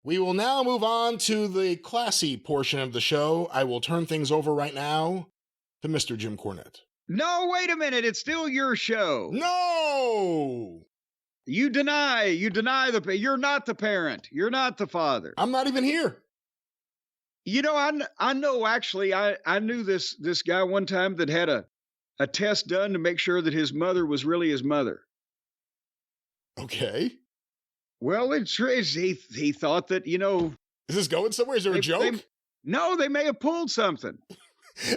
We will now move on to the classy portion of the show. I will turn things over right now to Mr. Jim Cornette. No, wait a minute. It's still your show. No! You deny you're not the parent. You're not the father. I'm not even here. You know, I know actually, I knew this guy one time that had a test done to make sure that his mother was really his mother. Okay. Well, he thought that, you know. Is this going somewhere? Is there a joke? No, they may have pulled something.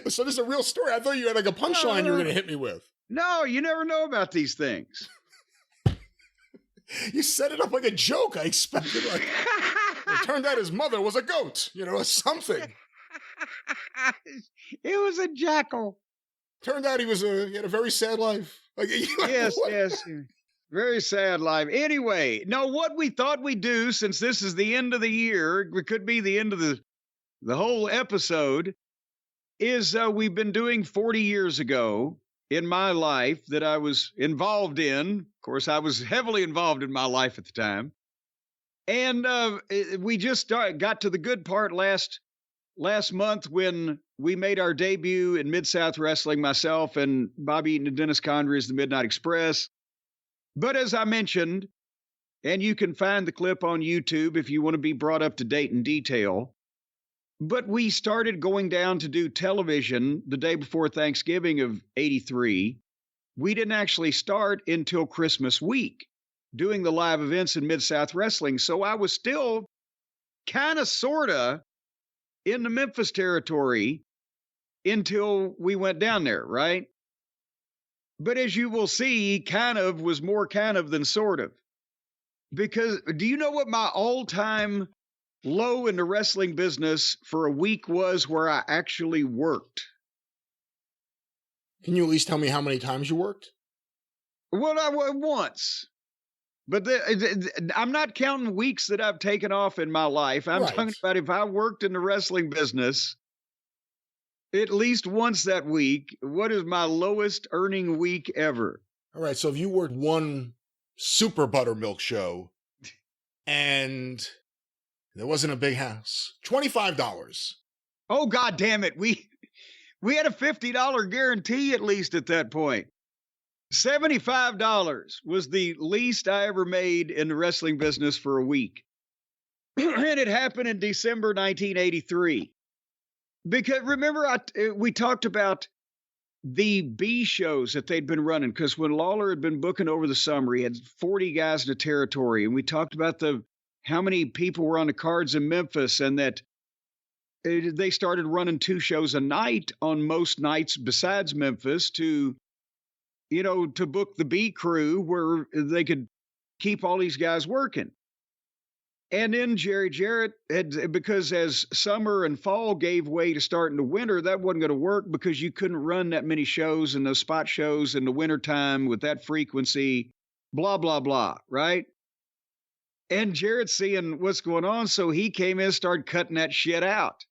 So this is a real story. I thought you had like a punchline you were going to hit me with. No, you never know about these things. You set it up like a joke. I expected like it turned out his mother was a goat, something. It was a jackal. Turned out he had a very sad life. Like, yes. Very sad life. Anyway, no, what we thought we'd do, since this is the end of the year, it could be the end of the whole episode, is we've been doing 40 years ago in my life that I was involved in. Of course, I was heavily involved in my life at the time. And we just got to the good part last month when we made our debut in Mid-South Wrestling, myself and Bobby Eaton and Dennis Condry as the Midnight Express. But as I mentioned, and you can find the clip on YouTube if you want to be brought up to date in detail, but we started going down to do television the day before Thanksgiving of '83. We didn't actually start until Christmas week doing the live events in Mid-South Wrestling. So I was still kind of, sort of in the Memphis territory until we went down there, right? But as you will see, kind of was more kind of than sort of. Because do you know what my all-time low in the wrestling business for a week was where I actually worked? Can you at least tell me how many times you worked? Well, I went once. But I'm not counting weeks that I've taken off in my life. I'm talking about if I worked in the wrestling business at least once that week, what is my lowest earning week ever? All right, so if you worked one super buttermilk show and there wasn't a big house, $25. Oh, God damn it. We had a $50 guarantee at least at that point. $75 was the least I ever made in the wrestling business for a week. And it happened in December 1983. Because remember, we talked about the B shows that they'd been running. Because when Lawler had been booking over the summer, he had 40 guys in the territory. And we talked about how many people were on the cards in Memphis, and that they started running 2 shows a night on most nights besides Memphis to book the B crew where they could keep all these guys working. And then Jerry Jarrett because as summer and fall gave way to starting the winter, that wasn't going to work because you couldn't run that many shows and those spot shows in the wintertime with that frequency, blah, blah, blah, right? And Jarrett's seeing what's going on, so he came in and started cutting that shit out.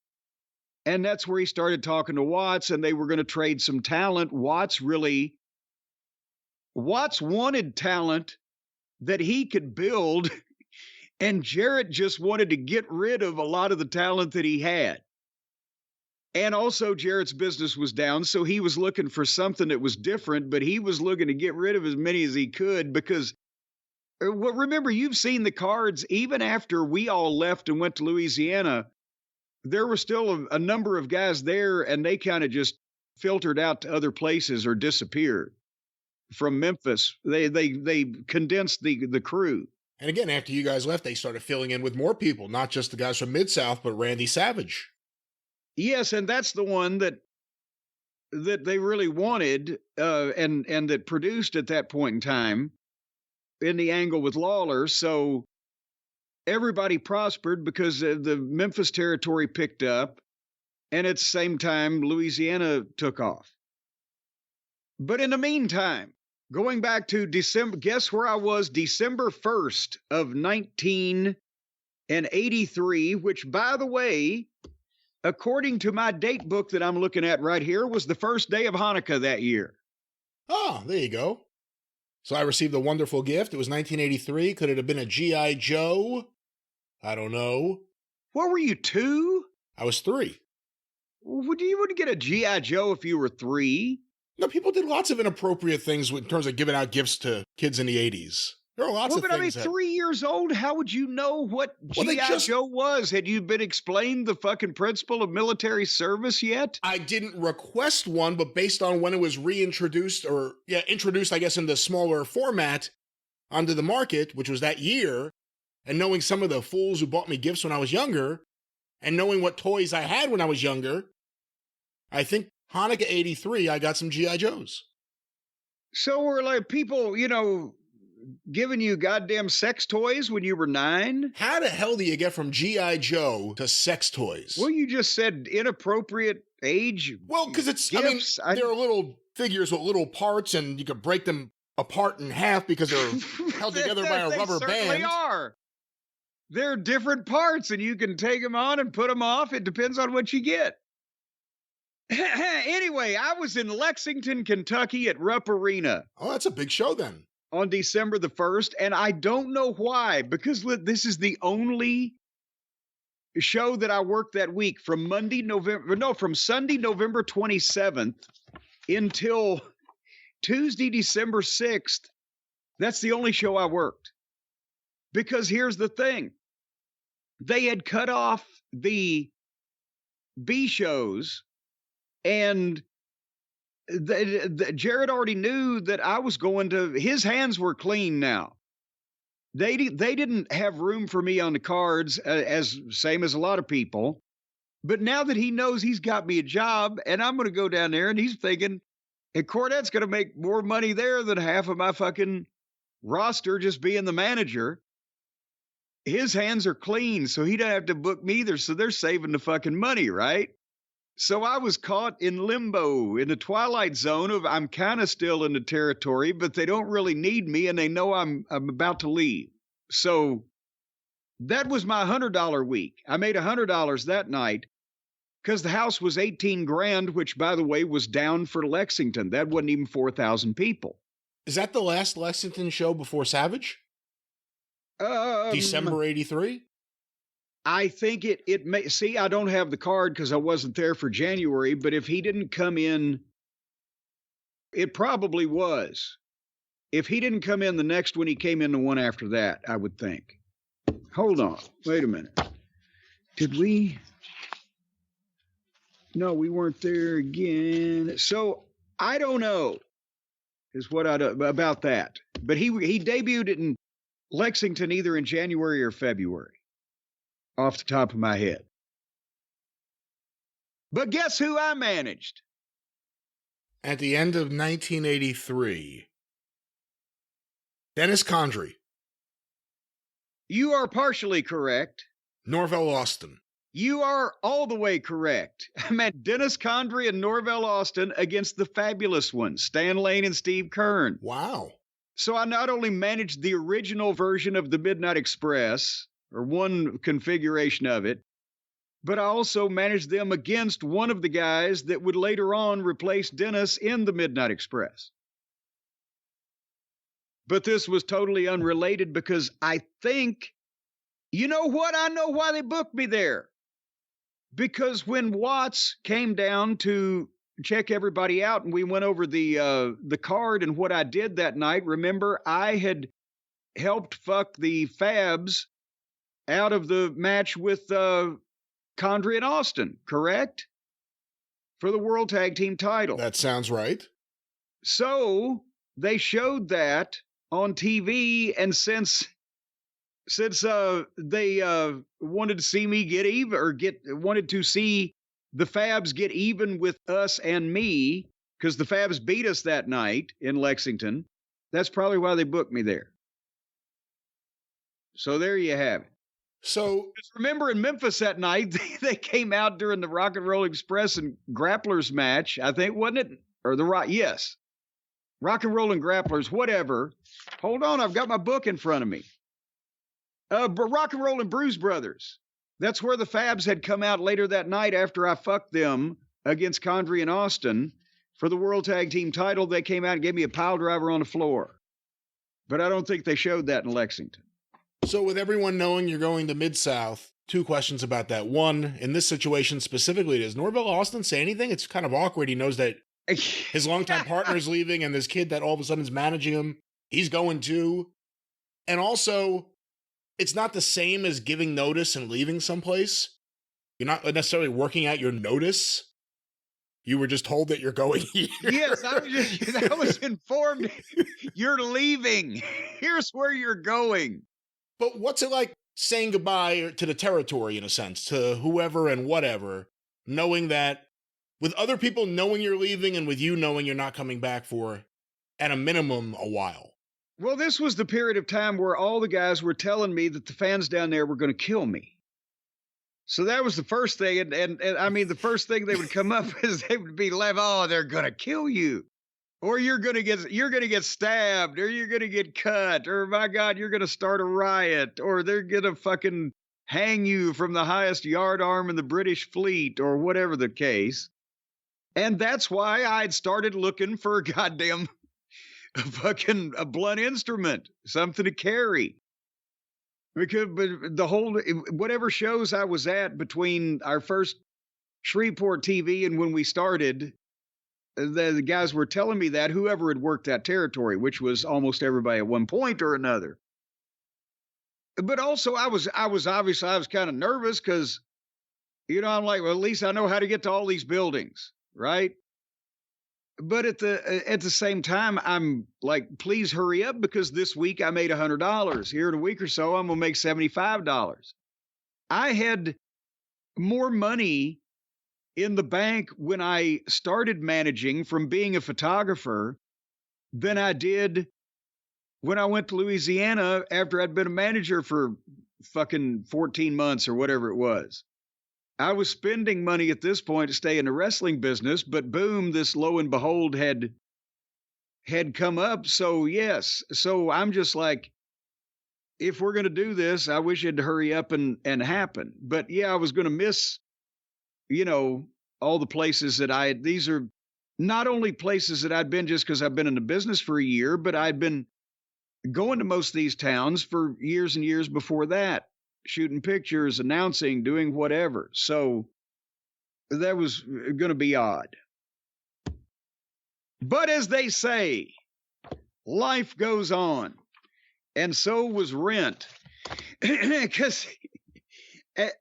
And that's where he started talking to Watts, and they were going to trade some talent. Watts wanted talent that he could build, and Jarrett just wanted to get rid of a lot of the talent that he had. And also Jarrett's business was down, so he was looking for something that was different, but he was looking to get rid of as many as he could because, well, remember, you've seen the cards. Even after we all left and went to Louisiana, there were still a number of guys there, and they kind of just filtered out to other places or disappeared from Memphis. They condensed the crew. And again, after you guys left, they started filling in with more people, not just the guys from Mid-South, but Randy Savage. Yes, and that's the one that they really wanted and that produced at that point in time in the angle with Lawler. So everybody prospered because the Memphis territory picked up, and at the same time, Louisiana took off. But in the meantime, going back to December, guess where I was December 1st of 1983, which, by the way, according to my date book that I'm looking at right here, was the first day of Hanukkah that year. Oh, there you go. So I received a wonderful gift. It was 1983. Could it have been a G.I. Joe I don't know. What were you, 2? I was 3. You wouldn't get a G.I. Joe if you were 3. No, people did lots of inappropriate things in terms of giving out gifts to kids in the 80s. There are lots of things. But I mean, 3 years old, how would you know what G.I. Joe was? Had you been explained the fucking principle of military service yet? I didn't request one, but based on when it was reintroduced, introduced, I guess, in the smaller format onto the market, which was that year, and knowing some of the fools who bought me gifts when I was younger, and knowing what toys I had when I was younger, I think Hanukkah 83, I got some G.I. Joes. So were like people, giving you goddamn sex toys when you were 9? How the hell do you get from G.I. Joe to sex toys? Well, you just said inappropriate age. Well, because there are little figures with little parts, and you could break them apart in half because they're held together by a rubber band. They are. They're different parts, and you can take them on and put them off. It depends on what you get. Anyway, I was in Lexington, Kentucky at Rupp Arena. Oh, that's a big show then. On December the 1st, and I don't know why, because this is the only show that I worked that week from Sunday, November 27th until Tuesday, December 6th. That's the only show I worked. Because here's the thing. They had cut off the B shows, and Jared already knew that I was going to, his hands were clean now. They didn't have room for me on the cards, same as a lot of people. But now that he knows he's got me a job, and I'm going to go down there, and he's thinking, and Cornette's going to make more money there than half of my fucking roster just being the manager. His hands are clean, so he doesn't have to book me either, so they're saving the fucking money, right? So I was caught in limbo, in the twilight zone of I'm kind of still in the territory, but they don't really need me, and they know I'm about to leave. So that was my $100 week. I made $100 that night because the house was $18,000, which, by the way, was down for Lexington. That wasn't even 4,000 people. Is that the last Lexington show before Savage? December 83? I think it may, see, I don't have the card because I wasn't there for January, but if he didn't come in, it probably was. If he didn't come in the next one, he came in the one after that, I would think. Hold on. Wait a minute. Did we? No, we weren't there again. So I don't know is what I do about that. But he debuted it in Lexington either in January or February, off the top of my head. But guess who I managed? At the end of 1983, Dennis Condrey. You are partially correct. Norvell Austin. You are all the way correct. I meant Dennis Condrey and Norvell Austin against the fabulous ones, Stan Lane and Steve Kern. Wow. So I not only managed the original version of the Midnight Express, or one configuration of it, but I also managed them against one of the guys that would later on replace Dennis in the Midnight Express. But this was totally unrelated because I think, you know what? I know why they booked me there. Because when Watts came down to check everybody out and we went over the card and what I did that night, remember, I had helped fuck the Fabs out of the match with Condrey and Austin, correct? For the World Tag Team title. That sounds right. So they showed that on TV, and since they wanted to see me get even, or wanted to see the Fabs get even with us and me, because the Fabs beat us that night in Lexington, that's probably why they booked me there. So there you have it. So remember in Memphis that night, they came out during the Rock and Roll Express and Grapplers match, I think, wasn't it? Or the Rock, yes. Rock and Roll and Grapplers, whatever. Hold on, I've got my book in front of me. Rock and Roll and Bruise Brothers. That's where the Fabs had come out later that night after I fucked them against Condrey and Austin for the World Tag Team title. They came out and gave me a pile driver on the floor. But I don't think they showed that in Lexington. So, with everyone knowing you're going to Mid-South, two questions about that. One, in this situation specifically, does Norvell Austin say anything? It's kind of awkward. He knows that his longtime partner is leaving and this kid that all of a sudden is managing him, he's going too. And also, it's not the same as giving notice and leaving someplace. You're not necessarily working out your notice. You were just told that you're going here. Yes, I was informed you're leaving. Here's where you're going. But what's it like saying goodbye to the territory, in a sense, to whoever and whatever, knowing that with other people knowing you're leaving and with you knowing you're not coming back for, at a minimum, a while? Well, this was the period of time where all the guys were telling me that the fans down there were going to kill me. So that was the first thing. And I mean, the first thing they would come up is they would be like, oh, they're going to kill you. Or you're going to get stabbed, or you're going to get cut, or my God, you're going to start a riot, or they're going to fucking hang you from the highest yardarm in the British fleet, or whatever the case. And that's why I'd started looking for a blunt instrument, something to carry. Because whatever shows I was at between our first Shreveport TV and when we started, the guys were telling me that whoever had worked that territory, which was almost everybody at one point or another. But also I was kind of nervous because, I'm like, well, at least I know how to get to all these buildings, right? But at the same time, I'm like, please hurry up, because this week I made $100. Here in a week or so, I'm gonna make $75. I had more money in the bank when I started managing from being a photographer than I did when I went to Louisiana after I'd been a manager for fucking 14 months or whatever it was. I was spending money at this point to stay in the wrestling business, but boom, this lo and behold had come up. So yes, so I'm just like, if we're going to do this, I wish it'd hurry up and happen. But yeah, I was going to miss, all the places that these are not only places that I'd been just because I've been in the business for a year, but I'd been going to most of these towns for years and years before that, shooting pictures, announcing, doing whatever. So that was going to be odd. But as they say, life goes on. And so was rent. Because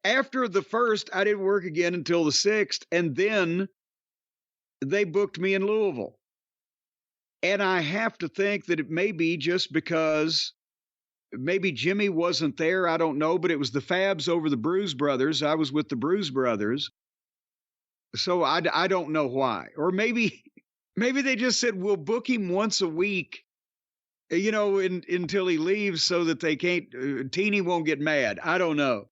after the first, I didn't work again until the 6th. And then they booked me in Louisville. And I have to think that it may be just because maybe Jimmy wasn't there. I don't know, but it was the Fabs over the Bruise Brothers. I was with the Bruise Brothers. So I don't know why. Or maybe they just said, we'll book him once a week, until he leaves so that they can't, Teeny won't get mad. I don't know.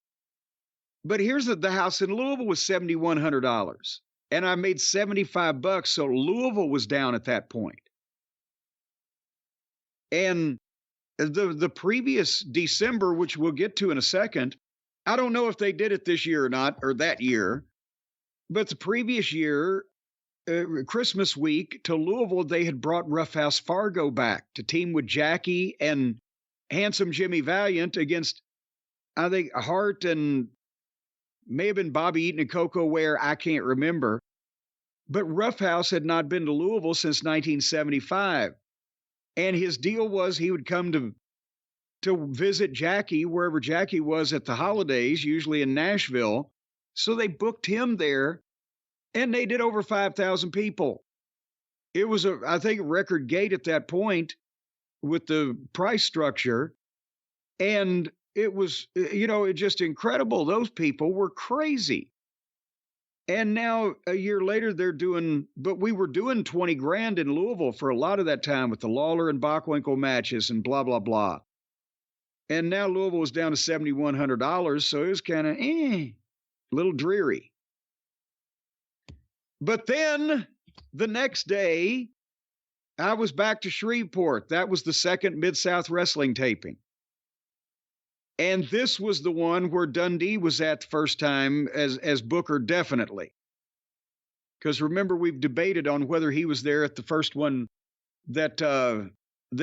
But here's the house in Louisville was $7,100. And I made $75. So Louisville was down at that point. And the previous December, which we'll get to in a second, I don't know if they did it this year or not, or that year, but the previous year, Christmas week to Louisville, they had brought Ruff House Fargo back to team with Jackie and handsome Jimmy Valiant against, I think, Hart and may have been Bobby Eaton and Coco Ware. I can't remember. But Ruff House had not been to Louisville since 1975. And his deal was he would come to visit Jackie wherever Jackie was at the holidays, usually in Nashville. So they booked him there, and they did over 5,000 people. It was I think, a record gate at that point with the price structure. And it was, it's just incredible. Those people were crazy. And now a year later, but we were doing 20 grand in Louisville for a lot of that time with the Lawler and Bockwinkel matches and blah, blah, blah. And now Louisville was down to $7,100. So it was kind of, a little dreary. But then the next day, I was back to Shreveport. That was the second Mid-South Wrestling taping. And this was the one where Dundee was at the first time as Booker, definitely. Because remember, we've debated on whether he was there at the first one that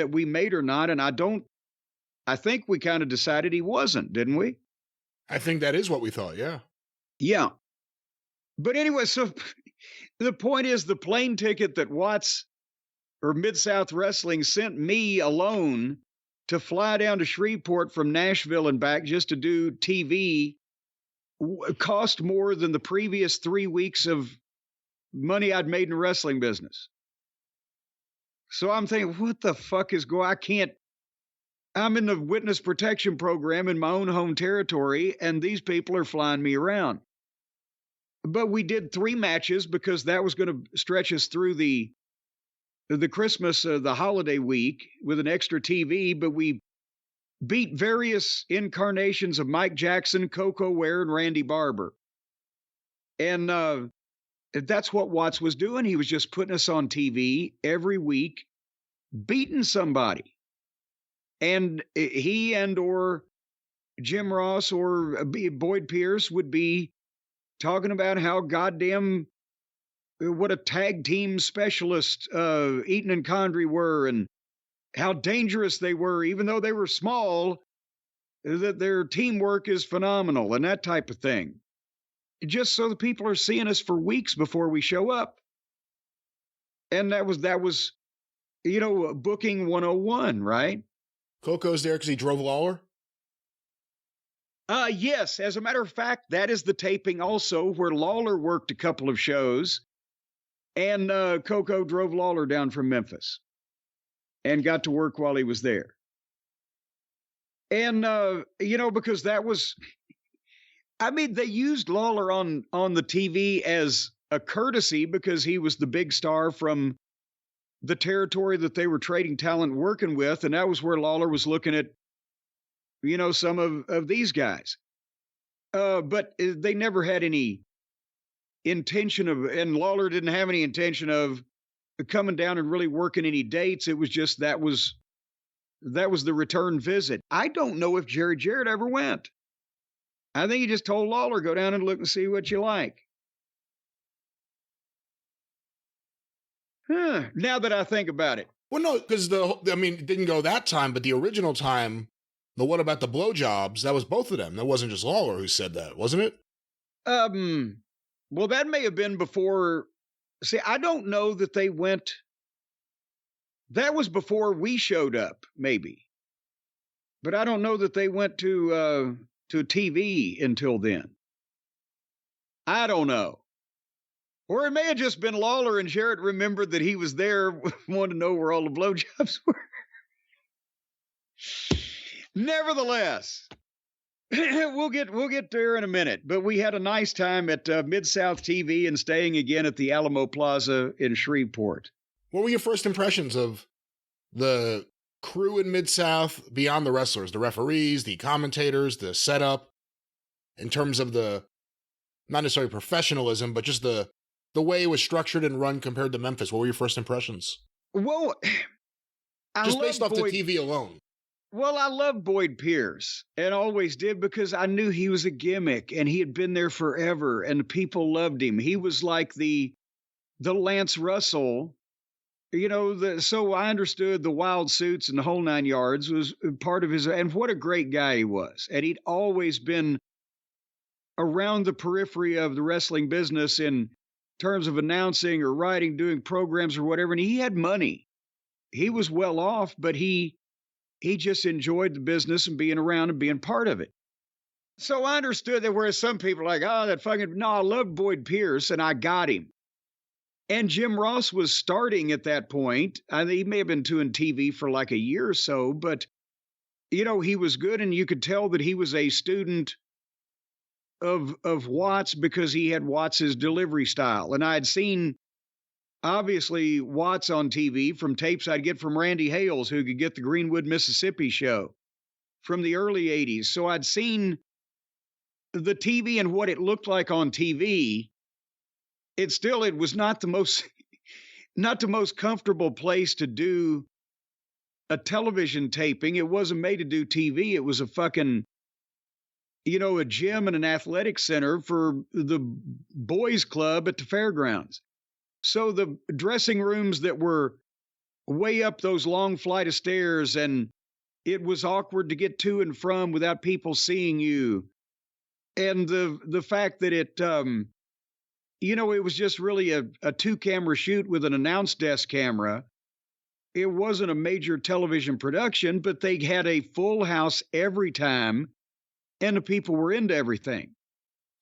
we made or not. And I I think we kind of decided he wasn't, didn't we? I think that is what we thought. Yeah. Yeah. But anyway, so the point is the plane ticket that Watts or Mid-South Wrestling sent me alone to fly down to Shreveport from Nashville and back just to do TV cost more than the previous 3 weeks of money I'd made in the wrestling business. So I'm thinking, what the fuck is going? I'm in the witness protection program in my own home territory, and these people are flying me around. But we did 3 matches because that was going to stretch us through the Christmas, the holiday week with an extra TV. But we beat various incarnations of Mike Jackson, Coco Ware, and Randy Barber. And that's what Watts was doing. He was just putting us on TV every week, beating somebody. And he and or Jim Ross or Boyd Pierce would be talking about how goddamn what a tag team specialist Eaton and Condrey were and how dangerous they were, even though they were small, that their teamwork is phenomenal and that type of thing. Just so the people are seeing us for weeks before we show up. And that was, booking 101, right? Coco's there because he drove Lawler? Yes. As a matter of fact, that is the taping also where Lawler worked a couple of shows and Coco drove Lawler down from Memphis and got to work while he was there. And, because that was, they used Lawler on the TV as a courtesy because he was the big star from the territory that they were trading talent working with. And that was where Lawler was looking at, some of these guys. But they never had any intention of, and Lawler didn't have any intention of coming down and really working any dates. It was just, that was the return visit. I don't know if Jerry Jarrett ever went. I think he just told Lawler, go down and look and see what you like. Now that I think about it. Well, no, because it didn't go that time, but the original time, the what about the blowjobs, that was both of them. That wasn't just Lawler who said that, wasn't it? Well, that may have been before. See, I don't know that they went. That was before we showed up, maybe. But I don't know that they went to TV until then. I don't know. Or it may have just been Lawler and Jarrett remembered that he was there, wanted to know where all the blowjobs were. Nevertheless, we'll get there in a minute. But we had a nice time at Mid-South TV and staying again at the Alamo Plaza in Shreveport. What were your first impressions of the crew in Mid-South beyond the wrestlers, the referees, the commentators, the setup, in terms of the, not necessarily professionalism, but just the way it was structured and run compared to Memphis? What were your first impressions? Well, just based off the TV alone. Well, I love Boyd Pierce and always did because I knew he was a gimmick and he had been there forever and people loved him. He was like the Lance Russell, so I understood the wild suits and the whole 9 yards was part of his, and what a great guy he was. And he'd always been around the periphery of the wrestling business in terms of announcing or writing, doing programs or whatever. And he had money. He was well off, but he just enjoyed the business and being around and being part of it. So I understood that, whereas some people are like, I love Boyd Pierce and I got him. And Jim Ross was starting at that point. He may have been doing TV for like a year or so, but he was good. And you could tell that he was a student of Watts because he had Watts's delivery style. And I had seen, obviously, Watts on TV from tapes I'd get from Randy Hales, who could get the Greenwood, Mississippi show from the early 80s. So I'd seen the TV and what it looked like on TV. It was not the most comfortable place to do a television taping. It wasn't made to do TV. It was a fucking, a gym and an athletic center for the boys club at the fairgrounds. So the dressing rooms that were way up those long flight of stairs and It was awkward to get to and from without people seeing you. And the fact that it it was just really a two-camera shoot with an announce desk camera. It wasn't a major television production, but they had a full house every time, and the people were into everything.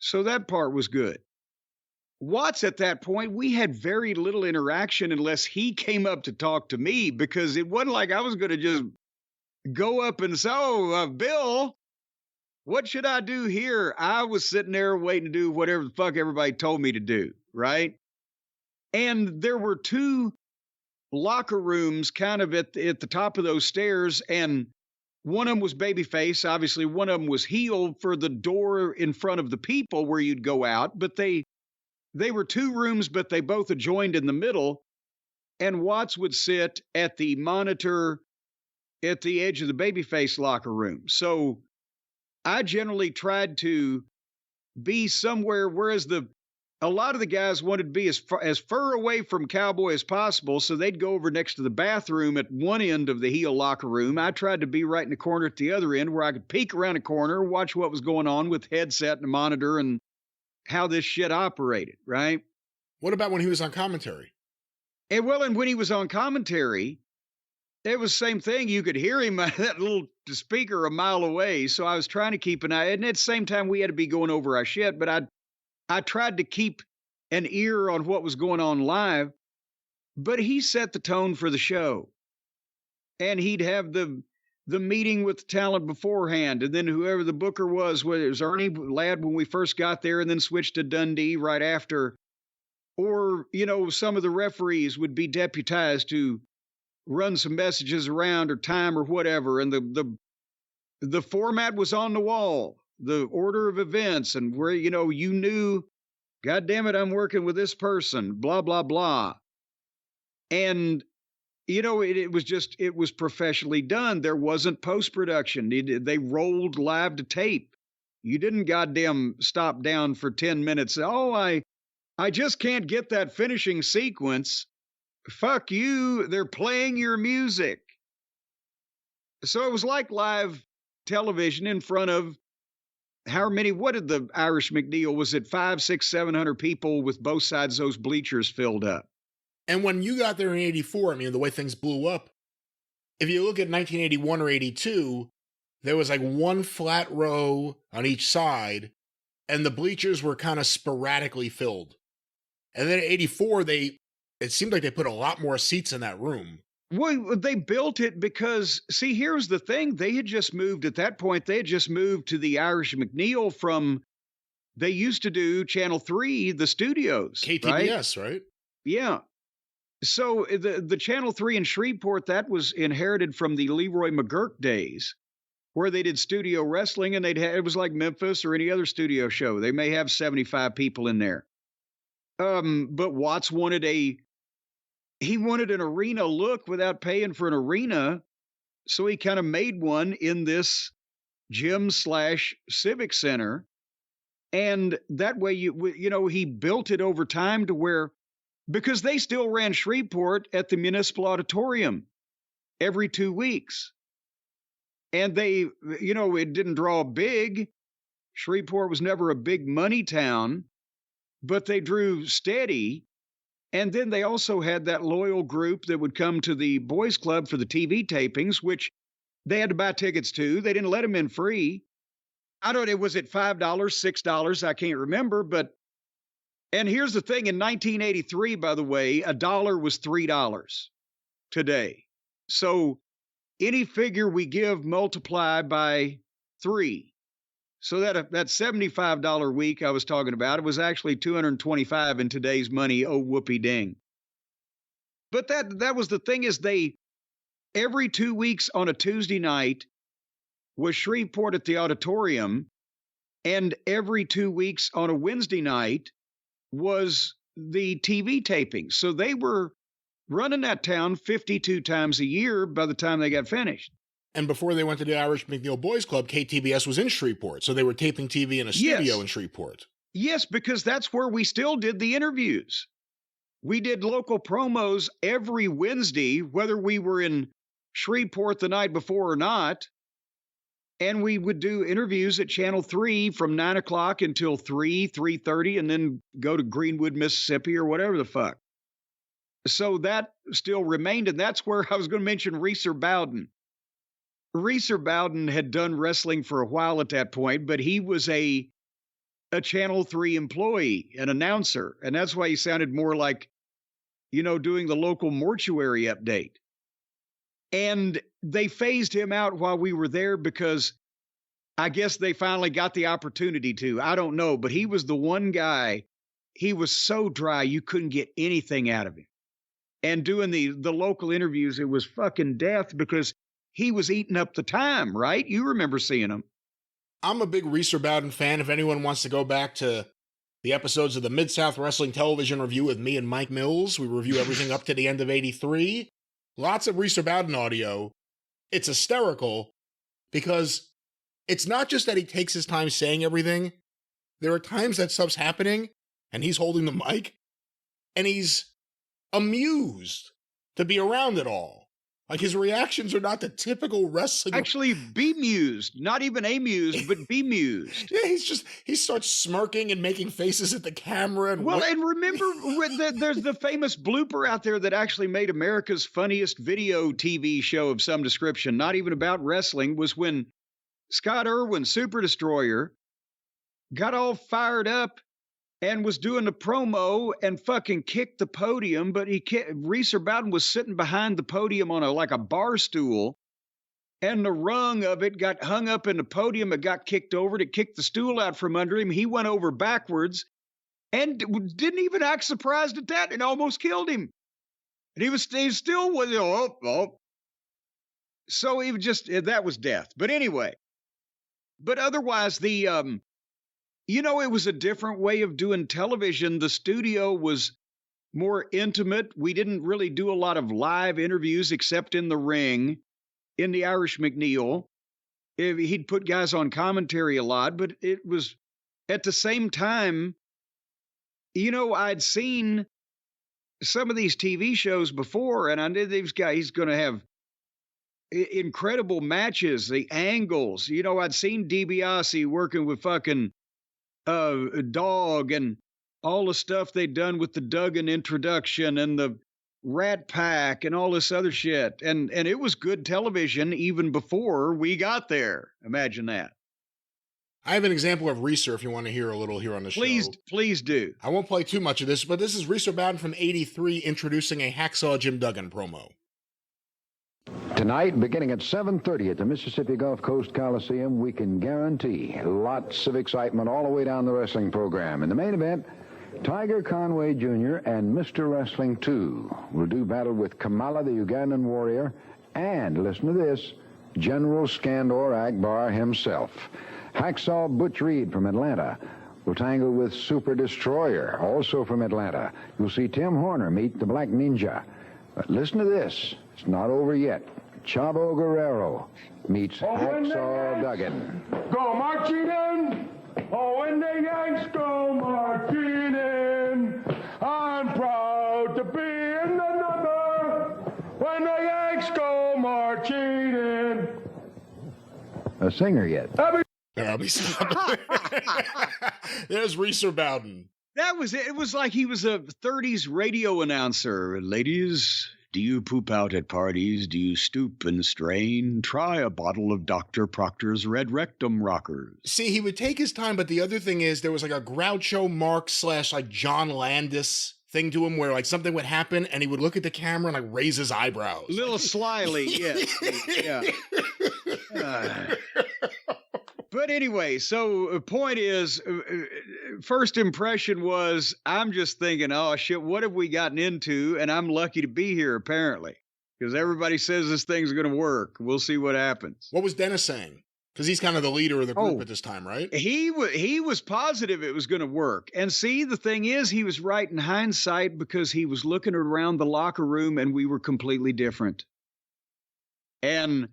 So that part was good. Watts, at that point, we had very little interaction unless he came up to talk to me, because it wasn't like I was going to just go up and say, "Oh, Bill, what should I do here?" I was sitting there waiting to do whatever the fuck everybody told me to do, right? And there were two locker rooms kind of at the top of those stairs, and one of them was babyface. Obviously, one of them was heel for the door in front of the people where you'd go out, but they were two rooms, but they both adjoined in the middle, and Watts would sit at the monitor at the edge of the babyface locker room. So I generally tried to be somewhere, whereas a lot of the guys wanted to be as far away from Cowboy as possible, so they'd go over next to the bathroom at one end of the heel locker room. I tried to be right in the corner at the other end where I could peek around a corner, watch what was going on with headset and a monitor and how this shit operated, right? What about when he was on commentary? And when he was on commentary, it was the same thing. You could hear him that little speaker a mile away. So I was trying to keep an eye. And at the same time, we had to be going over our shit. But I tried to keep an ear on what was going on live. But he set the tone for the show. And he'd have the meeting with the talent beforehand. And then whoever the booker was, whether it was Ernie Ladd when we first got there and then switched to Dundee right after. Or, some of the referees would be deputized to run some messages around or time or whatever. And the format was on the wall, the order of events, and where, you knew, God damn it, I'm working with this person, blah, blah, blah. And, it was professionally done. There wasn't post-production. They rolled live to tape. You didn't goddamn stop down for 10 minutes. Oh, I just can't get that finishing sequence. Fuck you, they're playing your music. So it was like live television in front of what did the Irish McNeil, was it 500, 600, 700 people with both sides of those bleachers filled up? And when you got there in 84, the way things blew up, if you look at 1981 or 82, there was like one flat row on each side, and the bleachers were kind of sporadically filled. And then at 84, it seemed like they put a lot more seats in that room. Well, they built it because, see, here's the thing. They had just moved at that point. They had just moved to the Irish McNeil from, they used to do Channel 3, the studios. KTBS, right? Yeah. So the Channel 3 in Shreveport, that was inherited from the Leroy McGurk days, where they did studio wrestling, and it was like Memphis or any other studio show. They may have 75 people in there. But Watts wanted an arena look without paying for an arena. So he kind of made one in this gym/civic center. And that way, he built it over time to where, because they still ran Shreveport at the Municipal Auditorium every 2 weeks. And it didn't draw big. Shreveport was never a big money town, but they drew steady. And then they also had that loyal group that would come to the boys club for the TV tapings, which they had to buy tickets to. They didn't let them in free. Was it $5, $6? I can't remember. And here's the thing. In 1983, by the way, $1 was $3 today. So any figure we give, multiply by 3. So that $75 week I was talking about, it was actually $225 in today's money. Oh, whoopee ding. But that was the thing, is every 2 weeks on a Tuesday night was Shreveport at the auditorium, and every 2 weeks on a Wednesday night was the TV taping. So they were running that town 52 times a year by the time they got finished. And before they went to the Irish McNeil Boys Club, KTBS was in Shreveport. So they were taping TV in a studio in Shreveport. Yes, because that's where we still did the interviews. We did local promos every Wednesday, whether we were in Shreveport the night before or not. And we would do interviews at Channel 3 from 9 o'clock until 3:30, and then go to Greenwood, Mississippi, or whatever the fuck. So that still remained, and that's where I was going to mention Reeser Bowden. Reeser Bowden had done wrestling for a while at that point, but he was a Channel 3 employee, an announcer, and that's why he sounded more like, doing the local mortuary update. And they phased him out while we were there because I guess they finally got the opportunity to. I don't know, but he was the one guy. He was so dry, you couldn't get anything out of him. And doing the local interviews, it was fucking death because he was eating up the time, right? You remember seeing him. I'm a big Reeser Bowden fan. If anyone wants to go back to the episodes of the Mid-South Wrestling Television Review with me and Mike Mills, we review everything up to the end of 83. Lots of Reeser Bowden audio. It's hysterical because it's not just that he takes his time saying everything. There are times that stuff's happening and he's holding the mic and he's amused to be around it all. Like his reactions are not the typical wrestling. Actually, bemused, not even amused, but bemused. Yeah, he starts smirking and making faces at the camera. And and remember, there's the famous blooper out there that actually made America's funniest video TV show of some description, not even about wrestling, was when Scott Irwin, Super Destroyer, got all fired up and was doing the promo and fucking kicked the podium, but Reeser Bowden was sitting behind the podium on a bar stool, and the rung of it got hung up in the podium. It got kicked over. It kicked the stool out from under him. He went over backwards and didn't even act surprised at that, and almost killed him. And he still was, So he was that was death. But anyway, otherwise it was a different way of doing television. The studio was more intimate. We didn't really do a lot of live interviews except in the ring, in the Irish McNeil. He'd put guys on commentary a lot, but it was at the same time, I'd seen some of these TV shows before, and I knew he's going to have incredible matches, the angles. I'd seen DiBiase working with fucking Dog and all the stuff they'd done with the Duggan introduction and the Rat Pack and all this other shit. And it was good television even before we got there. Imagine that. I have an example of Reeser if you want to hear a little here on the show. Please do. I won't play too much of this, but this is Reeser Bowden from 83 introducing a Hacksaw Jim Duggan promo. Tonight, beginning at 7:30 at the Mississippi Gulf Coast Coliseum, we can guarantee lots of excitement all the way down the wrestling program. In the main event, Tiger Conway Jr. and Mr. Wrestling 2 will do battle with Kamala, the Ugandan warrior, and, listen to this, General Skandor Akbar himself. Hacksaw Butch Reed from Atlanta will tangle with Super Destroyer, also from Atlanta. You'll see Tim Horner meet the Black Ninja. But listen to this. It's not over yet. Chavo Guerrero meets Hacksaw Duggan. Go marching in! Oh, when the Yanks go marching in, I'm proud to be in the number when the Yanks go marching in. A singer yet? I'll be stopping. There's Reeser Bowden. That was it. It was like he was a 30s radio announcer. Ladies, do you poop out at parties? Do you stoop and strain? Try a bottle of Dr. Proctor's Red Rectum Rockers. See, he would take his time, but the other thing is there was like a Groucho Marx / John Landis thing to him where like something would happen and he would look at the camera and like raise his eyebrows. A little slyly, yeah. But anyway, so the point is, first impression was, I'm just thinking, oh shit, what have we gotten into? And I'm lucky to be here, apparently, because everybody says this thing's going to work. We'll see what happens. What was Dennis saying? Because he's kind of the leader of the group at this time, right? He was positive it was going to work. And see, the thing is, he was right in hindsight because he was looking around the locker room and we were completely different. And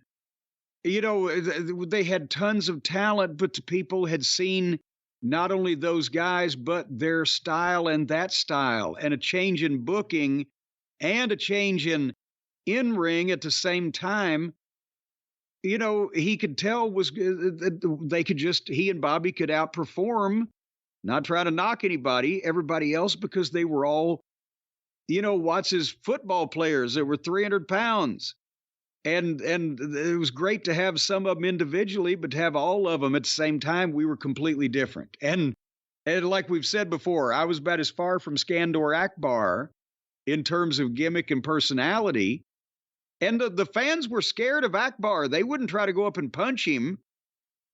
they had tons of talent, but the people had seen not only those guys, but their style and that style, and a change in booking and a change in in ring at the same time, he could tell he and Bobby could outperform, not try to knock everybody else, because they were all, Watts's football players that were 300 pounds. And it was great to have some of them individually, but to have all of them at the same time, we were completely different. And like we've said before, I was about as far from Skandor Akbar in terms of gimmick and personality. And the fans were scared of Akbar. They wouldn't try to go up and punch him.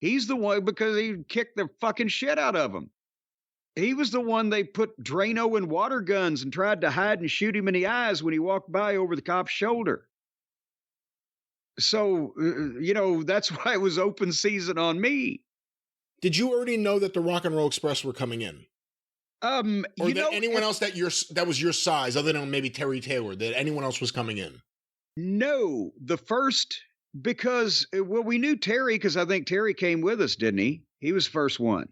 He's the one, because he kicked the fucking shit out of them. He was the one they put Drano in water guns and tried to hide and shoot him in the eyes when he walked by over the cop's shoulder. So, that's why it was open season on me. Did you already know that the Rock and Roll Express were coming in? Or that anyone else that was your size, other than maybe Terry Taylor, that anyone else was coming in? No, because we knew Terry, because I think Terry came with us, didn't he? He was the first one.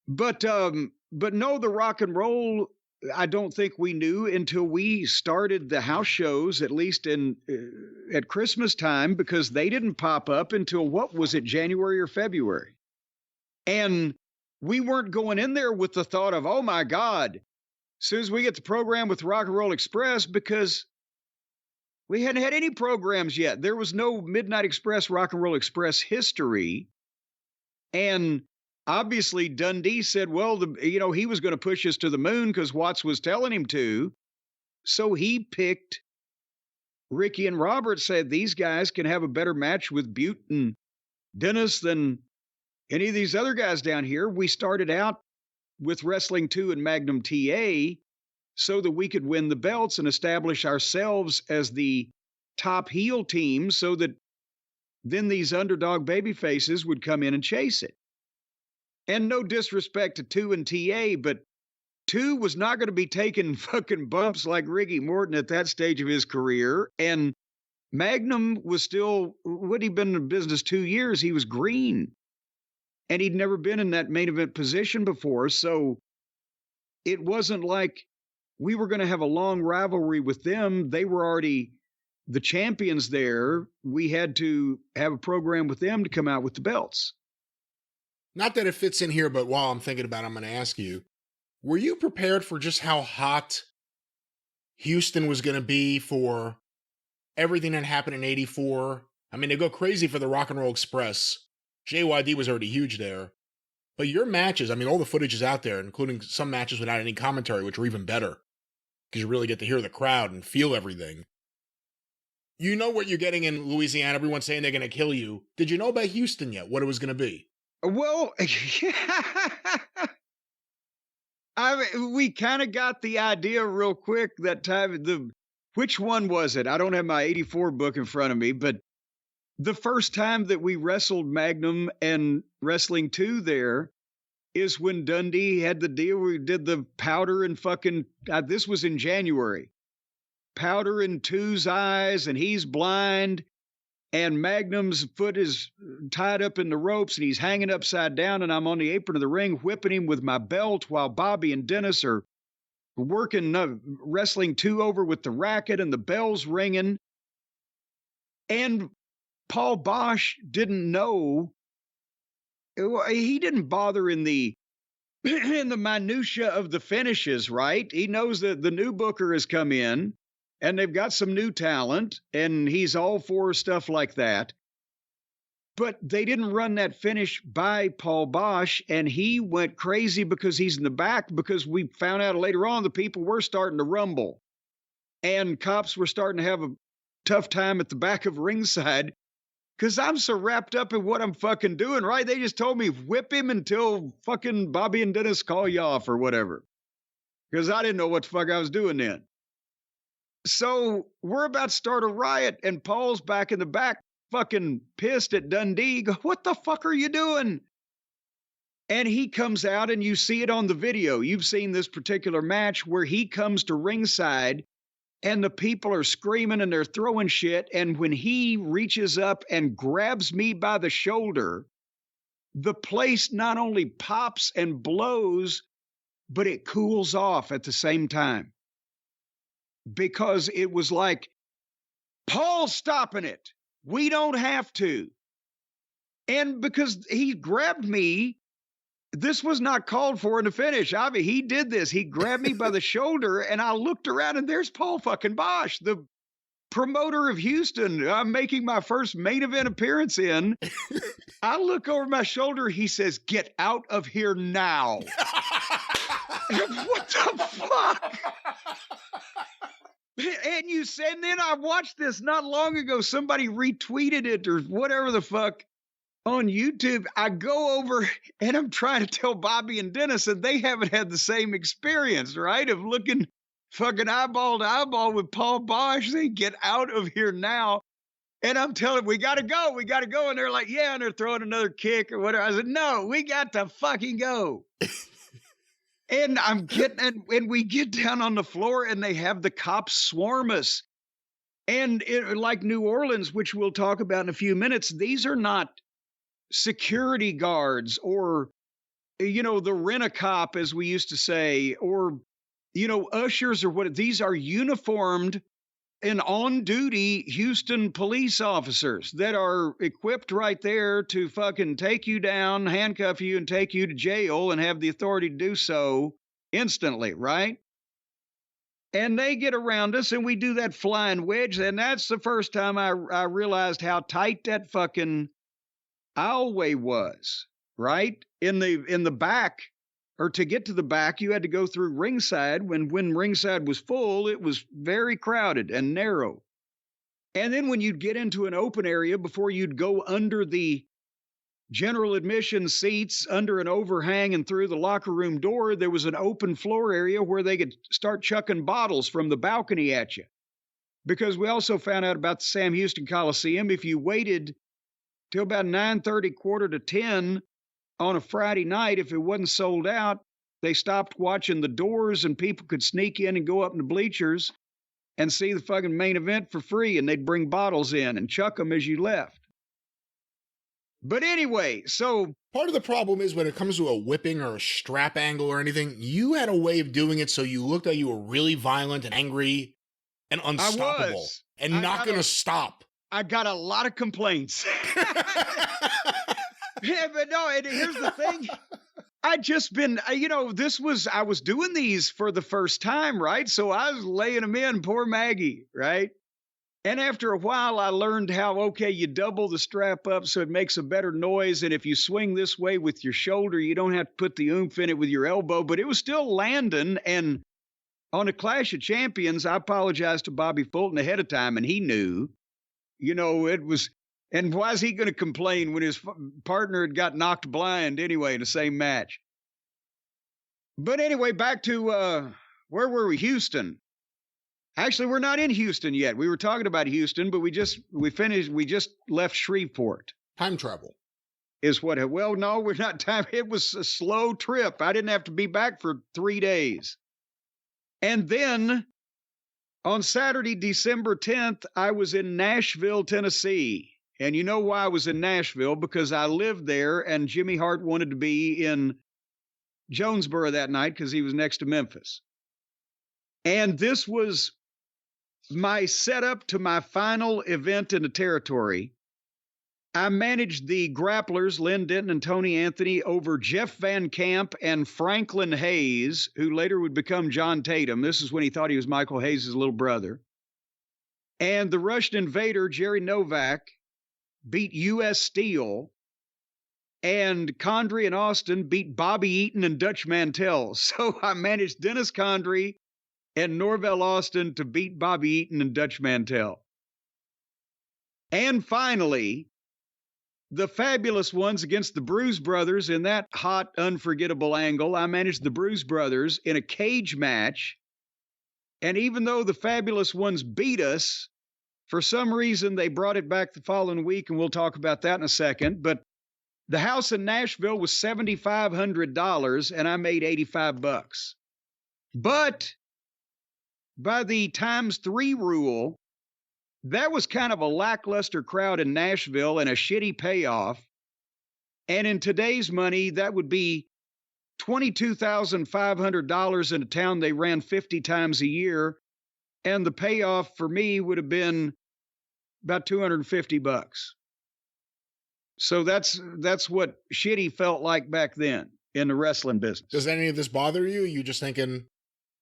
But no, the Rock and Roll, I don't think we knew until we started the house shows, at least at Christmas time, because they didn't pop up until, what was it, January or February? And we weren't going in there with the thought of, oh my God, as soon as we get the program with Rock and Roll Express, because we hadn't had any programs yet. There was no Midnight Express, Rock and Roll Express history. And obviously Dundee said, well, he was going to push us to the moon because Watts was telling him to. So he picked Ricky and Robert, said these guys can have a better match with Butte and Dennis than any of these other guys down here. We started out with Wrestling 2 and Magnum TA so that we could win the belts and establish ourselves as the top heel team, so that then these underdog baby faces would come in and chase it. And no disrespect to 2 and TA, but 2 was not going to be taking fucking bumps like Ricky Morton at that stage of his career. And Magnum was still, what he'd been in business 2 years, he was green. And he'd never been in that main event position before. So it wasn't like we were going to have a long rivalry with them. They were already the champions there. We had to have a program with them to come out with the belts. Not that it fits in here, but while I'm thinking about it, I'm going to ask you, were you prepared for just how hot Houston was going to be for everything that happened in 84? I mean, they go crazy for the Rock and Roll Express. JYD was already huge there. But your matches, I mean, all the footage is out there, including some matches without any commentary, which were even better, because you really get to hear the crowd and feel everything. You know what you're getting in Louisiana. Everyone's saying they're going to kill you. Did you know about Houston yet, what it was going to be? Well, we kind of got the idea real quick that time. Which one was it? I don't have my 84 book in front of me, but the first time that we wrestled Magnum and Wrestling 2 there is when Dundee had the deal where we did the powder and fucking, this was in January. Powder in 2's eyes, and he's blind, and Magnum's foot is tied up in the ropes, and he's hanging upside down, and I'm on the apron of the ring whipping him with my belt while Bobby and Dennis are working Wrestling 2 over with the racket and the bells ringing. And Paul Bosch didn't know. He didn't bother in the minutia of the finishes, right? He knows that the new booker has come in and they've got some new talent, and he's all for stuff like that. But they didn't run that finish by Paul Bosch, and he went crazy because he's in the back, because we found out later on the people were starting to rumble. And cops were starting to have a tough time at the back of ringside, because I'm so wrapped up in what I'm fucking doing, right? They just told me, whip him until fucking Bobby and Dennis call you off or whatever. Because I didn't know what the fuck I was doing then. So we're about to start a riot, and Paul's back in the back, fucking pissed at Dundee. Go, what the fuck are you doing? And he comes out, and you see it on the video. You've seen this particular match where he comes to ringside, and the people are screaming and they're throwing shit. And when he reaches up and grabs me by the shoulder, the place not only pops and blows, but it cools off at the same time. Because it was like Paul's stopping it. We don't have to. And because he grabbed me, this was not called for in the finish. I mean, he did this. He grabbed me by the shoulder, and I looked around, and there's Paul fucking Bosch, the promoter of Houston. I'm making my first main event appearance in. I look over my shoulder. He says, "Get out of here now." What the fuck? And then I watched this not long ago. Somebody retweeted it or whatever the fuck on YouTube. I go over and I'm trying to tell Bobby and Dennis, and they haven't had the same experience, right? Of looking fucking eyeball to eyeball with Paul Bosch. They get out of here now. And I'm telling them, we got to go. We got to go. And they're like, yeah. And they're throwing another kick or whatever. I said, no, we got to fucking go. And and we get down on the floor and they have the cops swarm us. And like New Orleans, which we'll talk about in a few minutes, these are not security guards or, the rent-a-cop, as we used to say, or, ushers or what. These are uniformed and on-duty Houston police officers that are equipped right there to fucking take you down, handcuff you, and take you to jail and have the authority to do so instantly, right? And they get around us, and we do that flying wedge, and that's the first time I realized how tight that fucking aisleway was, right? In the back, or to get to the back, you had to go through ringside. When ringside was full, it was very crowded and narrow. And then when you'd get into an open area, before you'd go under the general admission seats, under an overhang and through the locker room door, there was an open floor area where they could start chucking bottles from the balcony at you. Because we also found out about the Sam Houston Coliseum. If you waited till about 9:30, quarter to 10 on a Friday night, if it wasn't sold out, they stopped watching the doors and people could sneak in and go up in the bleachers and see the fucking main event for free. And they'd bring bottles in and chuck them as you left. But anyway, so part of the problem is when it comes to a whipping or a strap angle or anything, you had a way of doing it so you looked like you were really violent and angry and unstoppable and not going to stop. I got a lot of complaints. Yeah, but no, and here's the thing. I was doing these for the first time, right? So I was laying them in, poor Maggie, right? And after a while, I learned how, okay, you double the strap up so it makes a better noise. And if you swing this way with your shoulder, you don't have to put the oomph in it with your elbow. But it was still landing. And on a Clash of Champions, I apologized to Bobby Fulton ahead of time, and he knew, it was. And why is he going to complain when his partner had got knocked blind anyway in the same match? But anyway, back to, where were we? Houston. Actually, we're not in Houston yet. We were talking about Houston, but we just left Shreveport. Time travel. Well, no, we're not time. It was a slow trip. I didn't have to be back for 3 days. And then on Saturday, December 10th, I was in Nashville, Tennessee. And you know why I was in Nashville? Because I lived there, and Jimmy Hart wanted to be in Jonesboro that night because he was next to Memphis. And this was my setup to my final event in the territory. I managed the grapplers, Lynn Denton and Tony Anthony, over Jeff Van Camp and Franklin Hayes, who later would become John Tatum. This is when he thought he was Michael Hayes' little brother. And the Russian Invader, Jerry Novak, beat U.S. Steel, and Condrey and Austin beat Bobby Eaton and Dutch Mantell. So I managed Dennis Condrey and Norvell Austin to beat Bobby Eaton and Dutch Mantell. And finally, the Fabulous Ones against the Bruise Brothers in that hot, unforgettable angle. I managed the Bruise Brothers in a cage match. And even though the Fabulous Ones beat us, for some reason, they brought it back the following week, and we'll talk about that in a second. But the house in Nashville was $7,500, and I made $85. But by the ×3 rule, that was kind of a lackluster crowd in Nashville and a shitty payoff. And in today's money, that would be $22,500 in a town they ran 50 times a year. And the payoff for me would have been about $250. So that's what shitty felt like back then in the wrestling business. Does any of this bother you? You just thinking,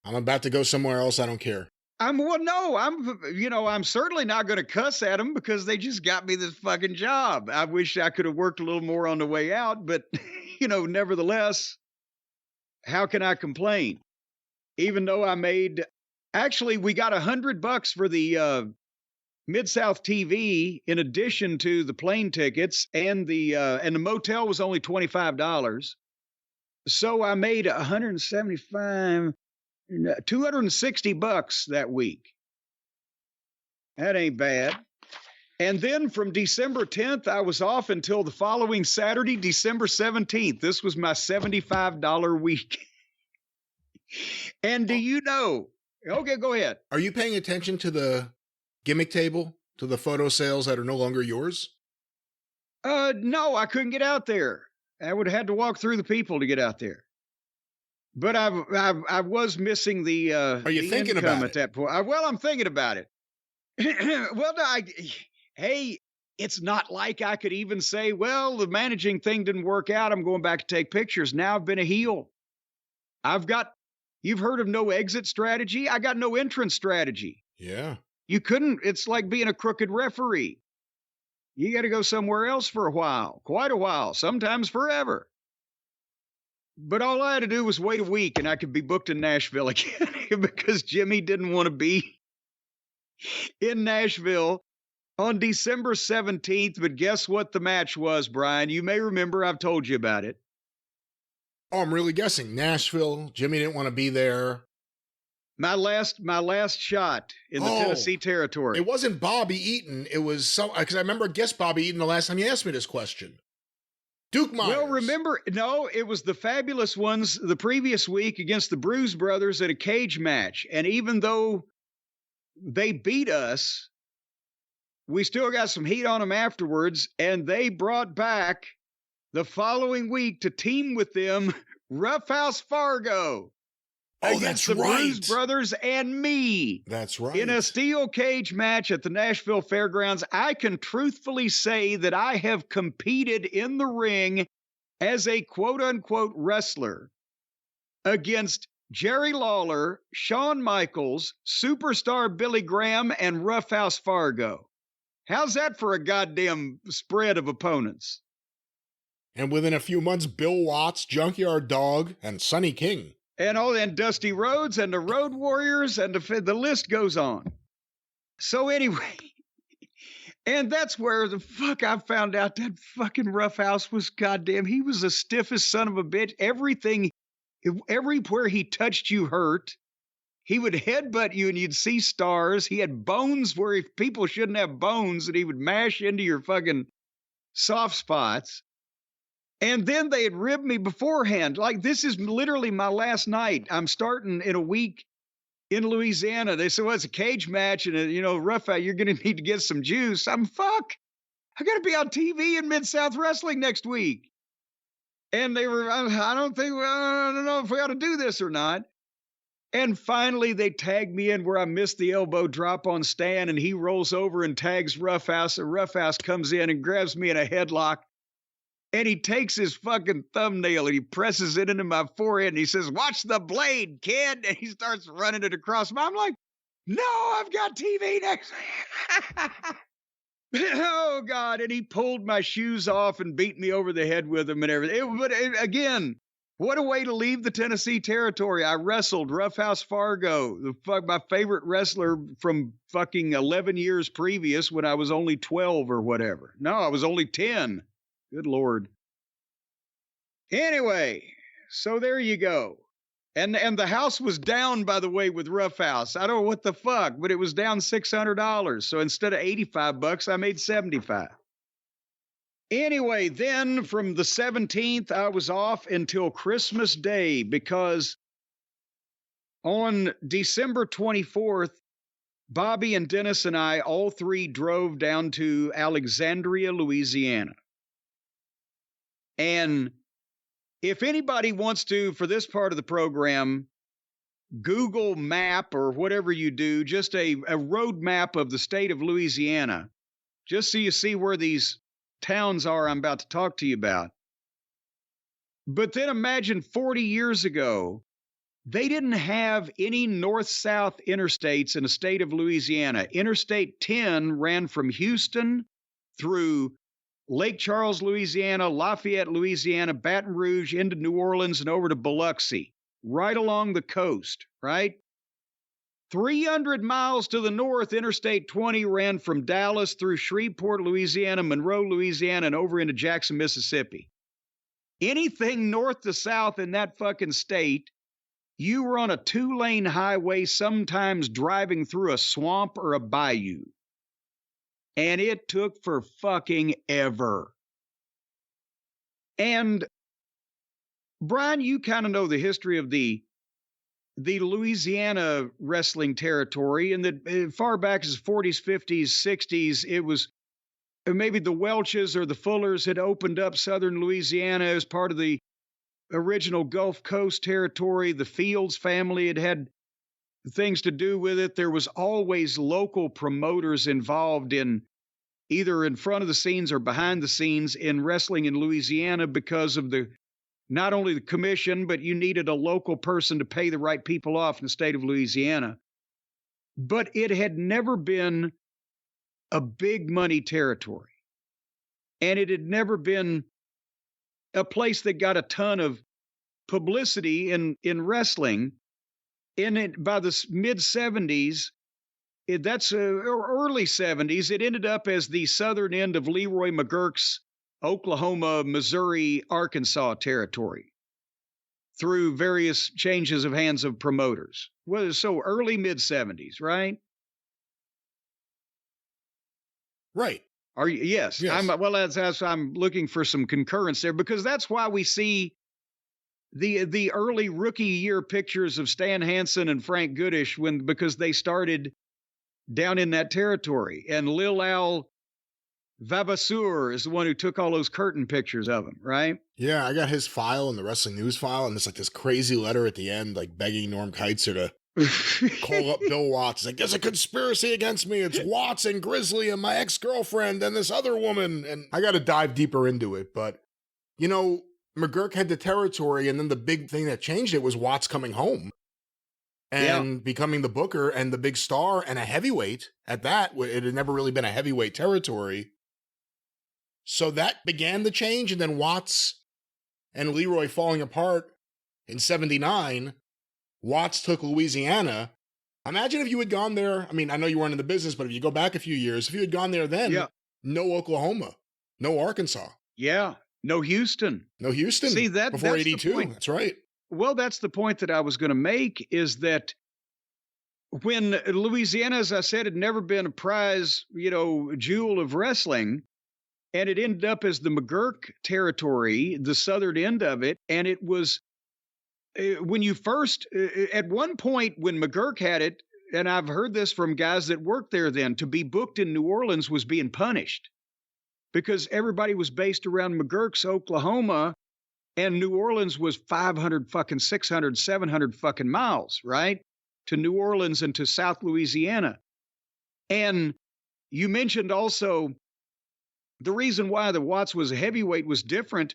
I'm about to go somewhere else, I don't care. I'm certainly not going to cuss at them because they just got me this fucking job. I wish I could have worked a little more on the way out, but nevertheless, how can I complain? Even though we got $100 for the Mid-South TV in addition to the plane tickets, and the motel was only $25. So I made $260 that week. That ain't bad. And then from December 10th, I was off until the following Saturday, December 17th. This was my $75 week. And do you know? Okay, go ahead. Are you paying attention to the gimmick table, to the photo sales that are no longer yours? No, I couldn't get out there. I would have had to walk through the people to get out there. But I was missing the. Are you thinking about it at that point? I'm thinking about it. Hey, it's not like I could even say, well, the managing thing didn't work out. I'm going back to take pictures. Now I've been a heel. You've heard of no exit strategy? I got no entrance strategy. Yeah. It's like being a crooked referee. You got to go somewhere else for a while, quite a while, sometimes forever. But all I had to do was wait a week and I could be booked in Nashville again because Jimmy didn't want to be in Nashville on December 17th. But guess what the match was, Brian? You may remember, I've told you about it. Oh, I'm really guessing. Nashville. Jimmy didn't want to be there. My last shot in the Tennessee territory. It wasn't Bobby Eaton. It was because I remember guest Bobby Eaton the last time you asked me this question. Duke Myers. Well, remember, no, it was the Fabulous Ones the previous week against the Bruise Brothers at a cage match. And even though they beat us, we still got some heat on them afterwards. And they brought back the following week to team with them Ruff House Fargo. Oh, Against that's the right. Bruise Brothers and me. That's right. In a steel cage match at the Nashville Fairgrounds, I can truthfully say that I have competed in the ring as a quote-unquote wrestler against Jerry Lawler, Shawn Michaels, Superstar Billy Graham, and Ruff House Fargo. How's that for a goddamn spread of opponents? And within a few months, Bill Watts, Junkyard Dog, and Sonny King. And Dusty Rhodes and the Road Warriors, and the list goes on. So anyway, and that's where the fuck I found out that fucking Ruff House was goddamn. He was the stiffest son of a bitch. Everywhere he touched you hurt. He would headbutt you and you'd see stars. He had bones where people shouldn't have bones, and he would mash into your fucking soft spots. And then they had ribbed me beforehand. Like, this is literally my last night. I'm starting in a week in Louisiana. They said, well, it's a cage match. And, Ruff House, you're going to need to get some juice. I got to be on TV in Mid-South Wrestling next week. And they were, I don't know if we ought to do this or not. And finally, they tagged me in where I missed the elbow drop on Stan. And he rolls over and tags Ruff House. And Ruff House comes in and grabs me in a headlock. And he takes his fucking thumbnail and he presses it into my forehead and he says, watch the blade, kid. And he starts running it across me. I'm like, no, I've got TV next week. Oh, God. And he pulled my shoes off and beat me over the head with them and everything. Again, what a way to leave the Tennessee territory. I wrestled Ruff House Fargo, my favorite wrestler from fucking 11 years previous when I was only 12 or whatever. No, I was only 10. Good Lord. Anyway, so there you go. And the house was down, by the way, with Ruff House. I don't know what the fuck, but it was down $600. So instead of $85, I made $75. Anyway, then from the 17th, I was off until Christmas Day because on December 24th, Bobby and Dennis and I, all three drove down to Alexandria, Louisiana. And if anybody wants to, for this part of the program, Google map or whatever you do, just a road map of the state of Louisiana, just so you see where these towns are I'm about to talk to you about. But then imagine 40 years ago, they didn't have any north-south interstates in the state of Louisiana. Interstate 10 ran from Houston through Lake Charles, Louisiana, Lafayette, Louisiana, Baton Rouge, into New Orleans, and over to Biloxi, right along the coast, right? 300 miles to the north, Interstate 20 ran from Dallas through Shreveport, Louisiana, Monroe, Louisiana, and over into Jackson, Mississippi. Anything north to south in that fucking state, you were on a 2-lane highway, sometimes driving through a swamp or a bayou. And it took for fucking ever. And Brian, you kind of know the history of the Louisiana wrestling territory, and that far back as 40s, 50s, 60s, it was maybe the Welches or the Fullers had opened up southern Louisiana as part of the original Gulf Coast territory. The Fields family had things to do with it. There was always local promoters involved in either in front of the scenes or behind the scenes in wrestling in Louisiana because of not only the commission, but you needed a local person to pay the right people off in the state of Louisiana. But it had never been a big money territory. And it had never been a place that got a ton of publicity in wrestling. By the mid-70s, that's early 70s, it ended up as the southern end of Leroy McGurk's Oklahoma, Missouri, Arkansas territory through various changes of hands of promoters. Well, so early mid-70s, right? Right. Are you? Yes. Yes. I'm looking for some concurrence there, because that's why we see the early rookie year pictures of Stan Hansen and Frank Goodish because they started down in that territory, and Lil Al Vavasseur is the one who took all those curtain pictures of him, right? Yeah, I got his file in the Wrestling News file, and there's like this crazy letter at the end, like begging Norm Keitzer to call up Bill Watts. It's like, there's a conspiracy against me. It's Watts and Grizzly and my ex-girlfriend and this other woman. And I got to dive deeper into it. But, you know, McGurk had the territory, and then the big thing that changed it was Watts coming home and becoming the booker and the big star and a heavyweight at that. It had never really been a heavyweight territory. So that began the change, and then Watts and Leroy falling apart in 79. Watts took Louisiana. Imagine if you had gone there. I mean, I know you weren't in the business, but if you go back a few years, if you had gone there then, no Oklahoma, no Arkansas. Yeah, no Houston. No Houston. See, before 82. That's right. Well, that's the point that I was going to make, is that when Louisiana, as I said, had never been a prize, jewel of wrestling, and it ended up as the McGurk territory, the southern end of it. And it was when you first, at one point when McGurk had it, and I've heard this from guys that worked there then, to be booked in New Orleans was being punished because everybody was based around McGurk's Oklahoma, and New Orleans was 500 fucking 600, 700 fucking miles, right? To New Orleans and to South Louisiana. And you mentioned also the reason why the Watts was a heavyweight was different.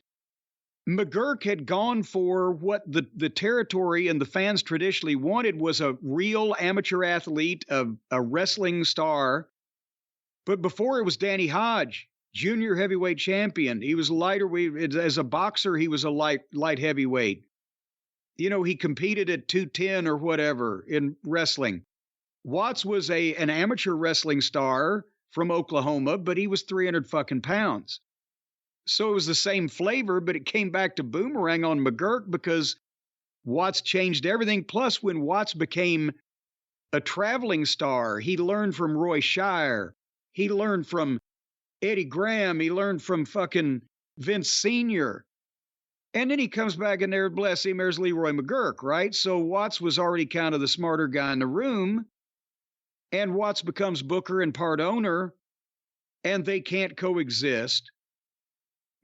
McGurk had gone for what the territory and the fans traditionally wanted, was a real amateur athlete, a wrestling star. But before, it was Danny Hodge, junior heavyweight champion. He was lighter. As a boxer, he was a light heavyweight. He competed at 210 or whatever in wrestling. Watts was an amateur wrestling star from Oklahoma, but he was 300 fucking pounds. So it was the same flavor, but it came back to boomerang on McGurk because Watts changed everything. Plus, when Watts became a traveling star, he learned from Roy Shire. He learned from Eddie Graham. He learned from fucking Vince Sr. And then he comes back in there, bless him, there's Leroy McGurk, right? So Watts was already kind of the smarter guy in the room. And Watts becomes booker and part owner, and they can't coexist.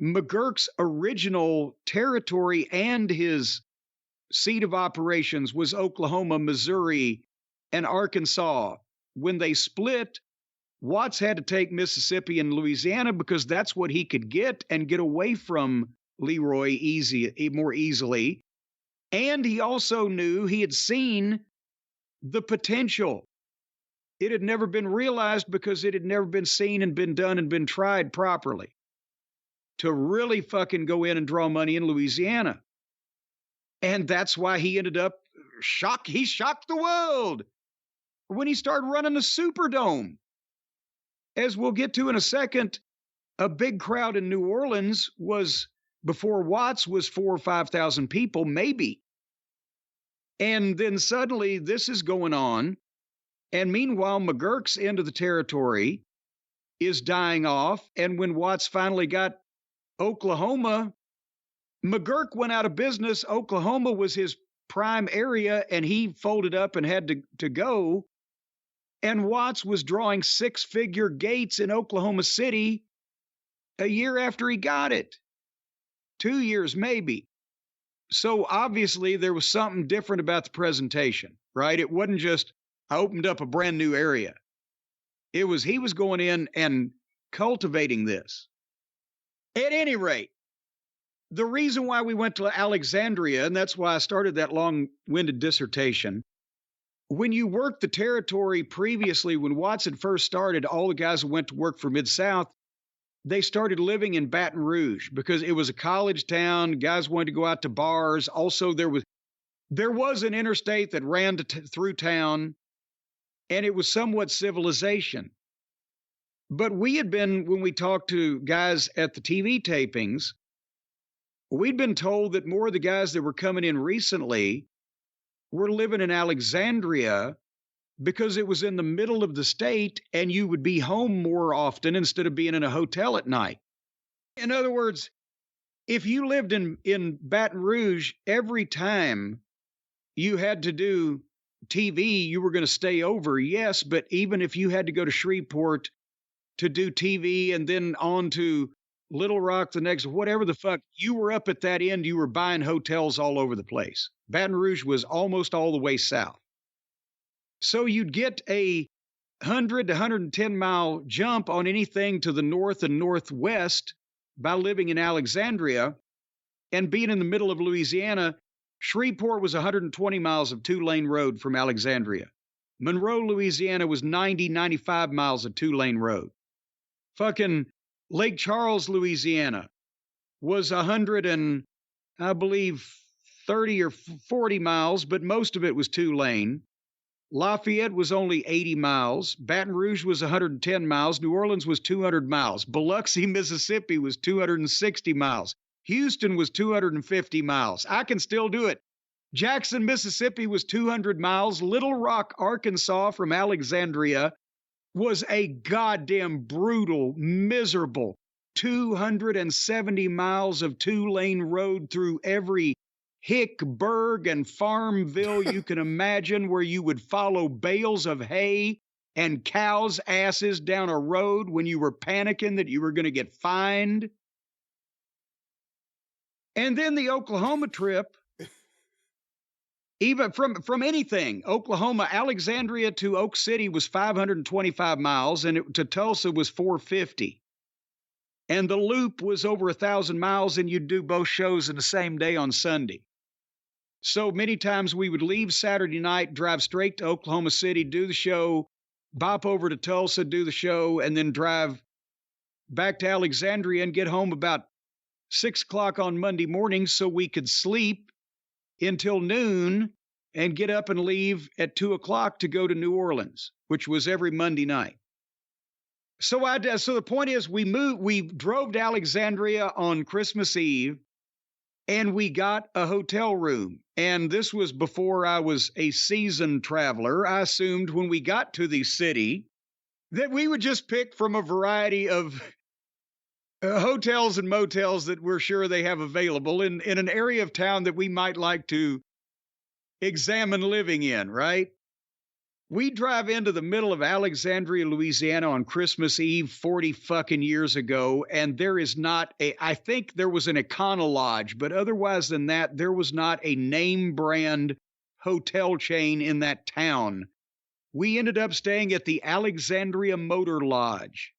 McGurk's original territory and his seat of operations was Oklahoma, Missouri, and Arkansas. When they split, Watts had to take Mississippi and Louisiana because that's what he could get and get away from Leroy more easily. And he also knew, he had seen the potential. It had never been realized because it had never been seen and been done and been tried properly to really fucking go in and draw money in Louisiana. And that's why he ended up he shocked the world when he started running the Superdome. As we'll get to in a second, a big crowd in New Orleans was, before Watts, was 4,000 or 5,000 people, maybe. And then suddenly this is going on. And meanwhile, McGurk's end of the territory is dying off. And when Watts finally got Oklahoma, McGurk went out of business. Oklahoma was his prime area, and he folded up and had to go. And Watts was drawing six-figure gates in Oklahoma City a year after he got it. 2 years, maybe. So obviously there was something different about the presentation, right? It wasn't just, I opened up a brand new area. It was, he was going in and cultivating this. At any rate, the reason why we went to Alexandria, and that's why I started that long-winded dissertation, when you worked the territory previously, when Watts had first started, all the guys who went to work for Mid-South, they started living in Baton Rouge because it was a college town. Guys wanted to go out to bars. Also, there was an interstate that ran through town, and it was somewhat civilization. But we had been, when we talked to guys at the TV tapings, we'd been told that more of the guys that were coming in recently were living in Alexandria because it was in the middle of the state and you would be home more often instead of being in a hotel at night. In other words, if you lived in Baton Rouge, every time you had to do TV, you were going to stay over, yes, but even if you had to go to Shreveport to do TV and then on to Little Rock the next, whatever the fuck, you were up at that end, you were buying hotels all over the place. Baton Rouge was almost all the way south. So you'd get a 100 to 110 mile jump on anything to the north and northwest by living in Alexandria and being in the middle of Louisiana. Shreveport was 120 miles of 2-lane road from Alexandria. Monroe, Louisiana was 95 miles of 2-lane road. Fucking Lake Charles, Louisiana was 100 and, I believe, 30 or 40 miles, but most of it was 2-lane. Lafayette was only 80 miles. Baton Rouge was 110 miles. New Orleans was 200 miles. Biloxi, Mississippi was 260 miles. Houston was 250 miles. I can still do it. Jackson, Mississippi was 200 miles. Little Rock, Arkansas from Alexandria was a goddamn brutal, miserable 270 miles of 2-lane road through every Hickburg and Farmville you can imagine, where you would follow bales of hay and cows' asses down a road when you were panicking that you were going to get fined. And then the Oklahoma trip, even from anything, Oklahoma, Alexandria to Oak City was 525 miles, and to Tulsa was 450. And the loop was over 1,000 miles, and you'd do both shows in the same day on Sunday. So many times we would leave Saturday night, drive straight to Oklahoma City, do the show, bop over to Tulsa, do the show, and then drive back to Alexandria and get home about 6 o'clock on Monday morning so we could sleep until noon and get up and leave at 2 o'clock to go to New Orleans, which was every Monday night. So the point is, we drove to Alexandria on Christmas Eve, and we got a hotel room. And this was before I was a seasoned traveler. I assumed when we got to the city that we would just pick from a variety of hotels and motels that we're sure they have available in an area of town that we might like to examine living in, right? We drive into the middle of Alexandria, Louisiana on Christmas Eve 40 fucking years ago, and there is not I think there was an Econo Lodge, but otherwise than that, there was not a name brand hotel chain in that town we ended up staying at the Alexandria Motor Lodge,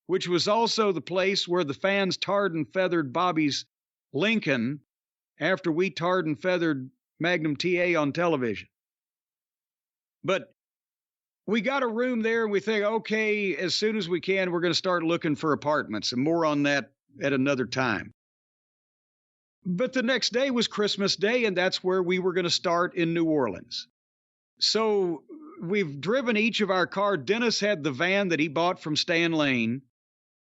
which was also the place where the fans tarred and feathered Bobby's Lincoln after we tarred and feathered Magnum TA on television. But we got a room there, and we think, okay, as soon as we can, we're going to start looking for apartments, and more on that at another time. But the next day was Christmas Day, and that's where we were going to start in New Orleans. So we've driven each of our car. Dennis had the van that he bought from Stan Lane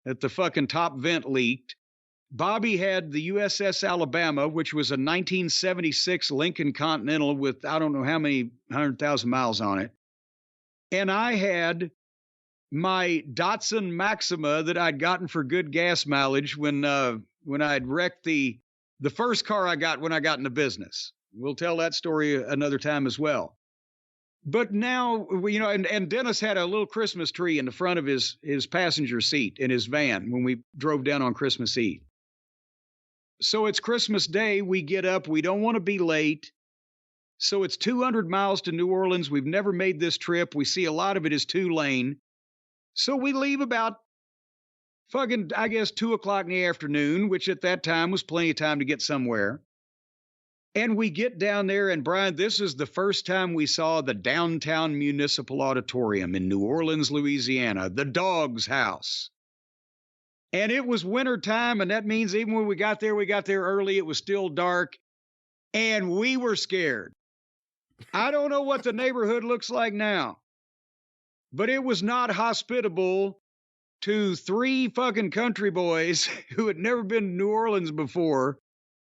that the fucking top vent leaked. Bobby had the USS Alabama, which was a 1976 Lincoln Continental with I don't know how many 100,000 miles on it. And I had my Datsun Maxima that I'd gotten for good gas mileage when I'd wrecked the first car I got when I got into business. We'll tell that story another time as well. But now, you know, and Dennis had a little Christmas tree in the front of his passenger seat in his van when we drove down on Christmas Eve. So it's Christmas Day. We get up. We don't want to be late. So it's 200 miles to New Orleans. We've never made this trip. We see a lot of it is 2-lane. So we leave about fucking, I guess, 2 o'clock in the afternoon, which at that time was plenty of time to get somewhere. And we get down there, and Brian, this is the first time we saw the downtown municipal auditorium in New Orleans, Louisiana, the Dog's House. And it was winter time, and that means even when we got there early. It was still dark, and we were scared. I don't know what the neighborhood looks like now, but it was not hospitable to 3 fucking country boys who had never been to New Orleans before.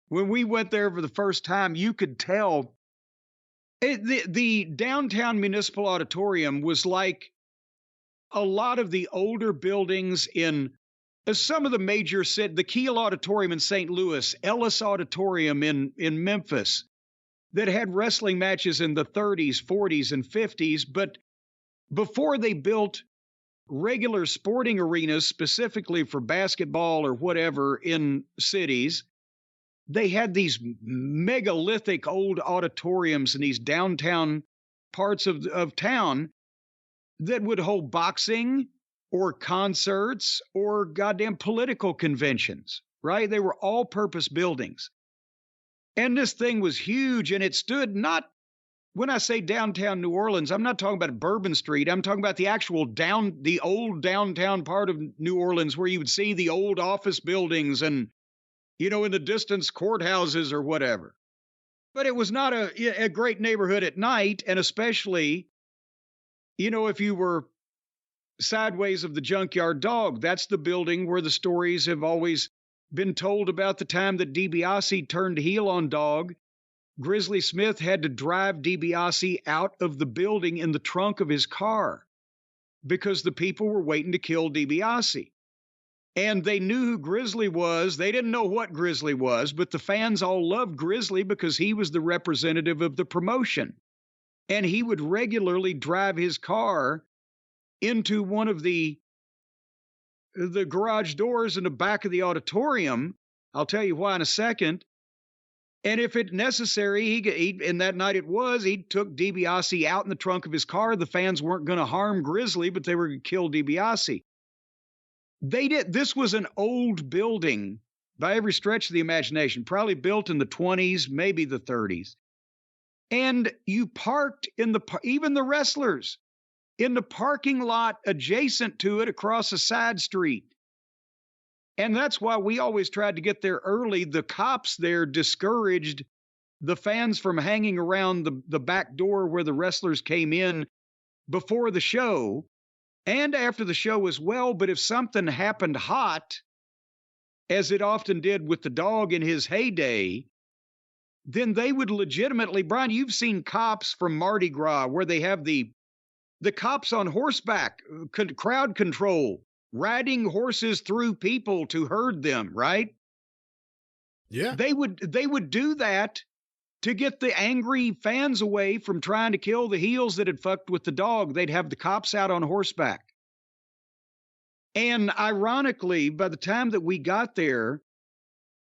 When we went there for the first time, you could tell the downtown municipal auditorium was like a lot of the older buildings in some of the major cities, the Kiel Auditorium in St. Louis, Ellis Auditorium in Memphis, that had wrestling matches in the 30s, 40s, and 50s. But before they built regular sporting arenas specifically for basketball or whatever in cities, they had these megalithic old auditoriums in these downtown parts of town that would hold boxing or concerts or goddamn political conventions, right? They were all-purpose buildings. And this thing was huge, and it stood not, when I say downtown New Orleans, I'm not talking about Bourbon Street. I'm talking about the actual the old downtown part of New Orleans where you would see the old office buildings and, you know, in the distance, courthouses or whatever. But it was not a great neighborhood at night, and especially, you know, if you were sideways of the Junkyard Dog, that's the building where the stories have always been told about the time that DiBiase turned heel on Dog. Grizzly Smith had to drive DiBiase out of the building in the trunk of his car because the people were waiting to kill DiBiase. And they knew who Grizzly was. They didn't know what Grizzly was, but the fans all loved Grizzly because he was the representative of the promotion. And he would regularly drive his car into one of the garage doors in the back of the auditorium. I'll tell you why in a second. And if it necessary, and that night he took DiBiase out in the trunk of his car. The fans weren't going to harm Grizzly, but they were going to kill DiBiase. This was an old building by every stretch of the imagination, probably built in the 20s, maybe the 30s. And you parked even the wrestlers, in the parking lot adjacent to it across a side street. And that's why we always tried to get there early. The cops there discouraged the fans from hanging around the back door where the wrestlers came in before the show and after the show as well. But if something happened hot, as it often did with the Dog in his heyday, then they would legitimately, Brian, you've seen cops from Mardi Gras where they have the cops on horseback, crowd control, riding horses through people to herd them, right? Yeah. They would do that to get the angry fans away from trying to kill the heels that had fucked with the Dog. They'd have the cops out on horseback. And ironically, by the time that we got there,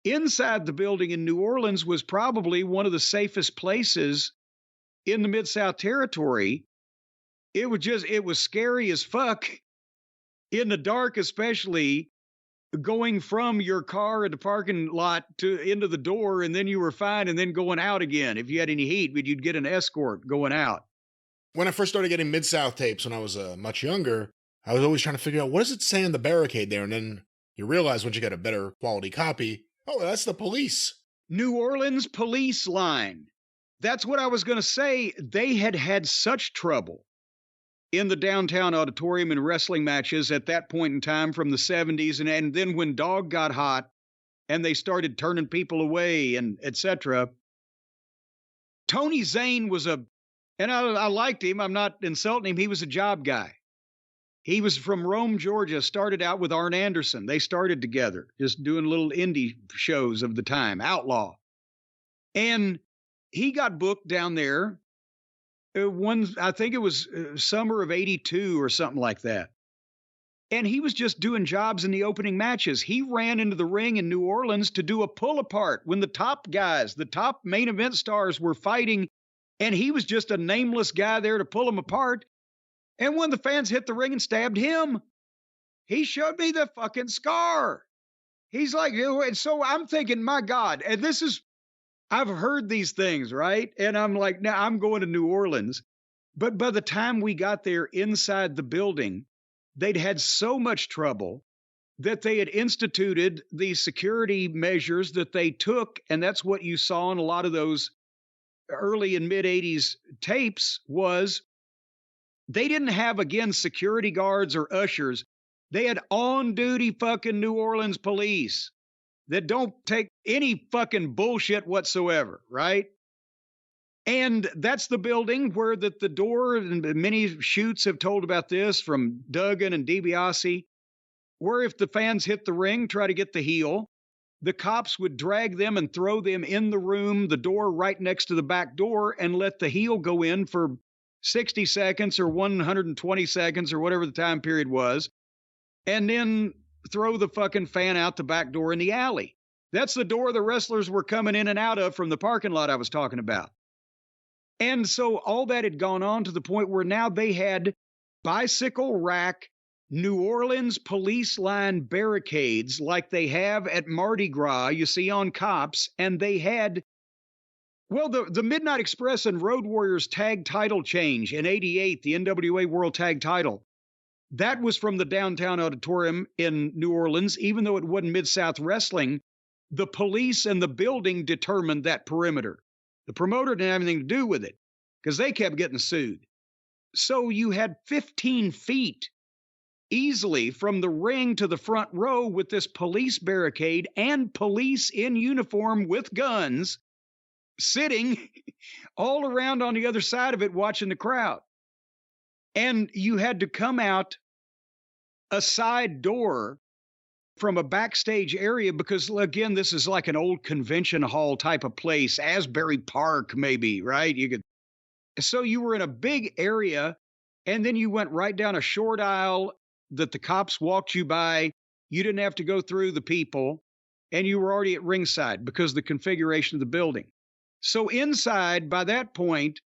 inside the building in New Orleans was probably one of the safest places in the Mid-South Territory. it was scary as fuck in the dark, especially going from your car in the parking lot to into the door, and then you were fine, and then going out again. If you had any heat, but you'd get an escort going out. When I first started getting Mid-South tapes when I was much younger, I was always trying to figure out, what does it say on the barricade there? And then you realize once you get a better quality copy, oh, that's the police. New Orleans police line. That's what I was going to say. They had such trouble in the downtown auditorium in wrestling matches at that point in time from the 70s. And then when Dog got hot and they started turning people away and etc. Tony Zane was and I liked him. I'm not insulting him. He was a job guy. He was from Rome, Georgia, started out with Arn Anderson. They started together, just doing little indie shows of the time, Outlaw. And he got booked down there. I think it was summer of 82 or something like that. And he was just doing jobs in the opening matches. He ran into the ring in New Orleans to do a pull apart when the top guys, the top main event stars were fighting. And he was just a nameless guy there to pull them apart. And when the fans hit the ring and stabbed him, he showed me the fucking scar. He's like, and so I'm thinking, my God, and I've heard these things, right? And I'm like, now I'm going to New Orleans. But by the time we got there inside the building, they'd had so much trouble that they had instituted the security measures that they took. And that's what you saw in a lot of those early and mid 80s tapes was they didn't have, again, security guards or ushers. They had on-duty fucking New Orleans police that don't take any fucking bullshit whatsoever, right? And that's the building where the door, and many shoots have told about this from Duggan and DiBiase, where if the fans hit the ring, try to get the heel, the cops would drag them and throw them in the room, the door right next to the back door, and let the heel go in for 60 seconds or 120 seconds or whatever the time period was, and then throw the fucking fan out the back door in the alley. That's the door the wrestlers were coming in and out of from the parking lot I was talking about. And so all that had gone on to the point where now they had bicycle rack New Orleans police line barricades like they have at Mardi Gras, you see on cops, and they had, well, the Midnight Express and Road Warriors tag title change in 88, the NWA World Tag Title. That was from the downtown auditorium in New Orleans, even though it wasn't Mid-South Wrestling. The police and the building determined that perimeter. The promoter didn't have anything to do with it because they kept getting sued. So you had 15 feet easily from the ring to the front row with this police barricade and police in uniform with guns sitting all around on the other side of it watching the crowd. And you had to come out a side door from a backstage area because, again, this is like an old convention hall type of place, Asbury Park maybe, right? So you were in a big area, and then you went right down a short aisle that the cops walked you by. You didn't have to go through the people, and you were already at ringside because of the configuration of the building. So inside, by that point,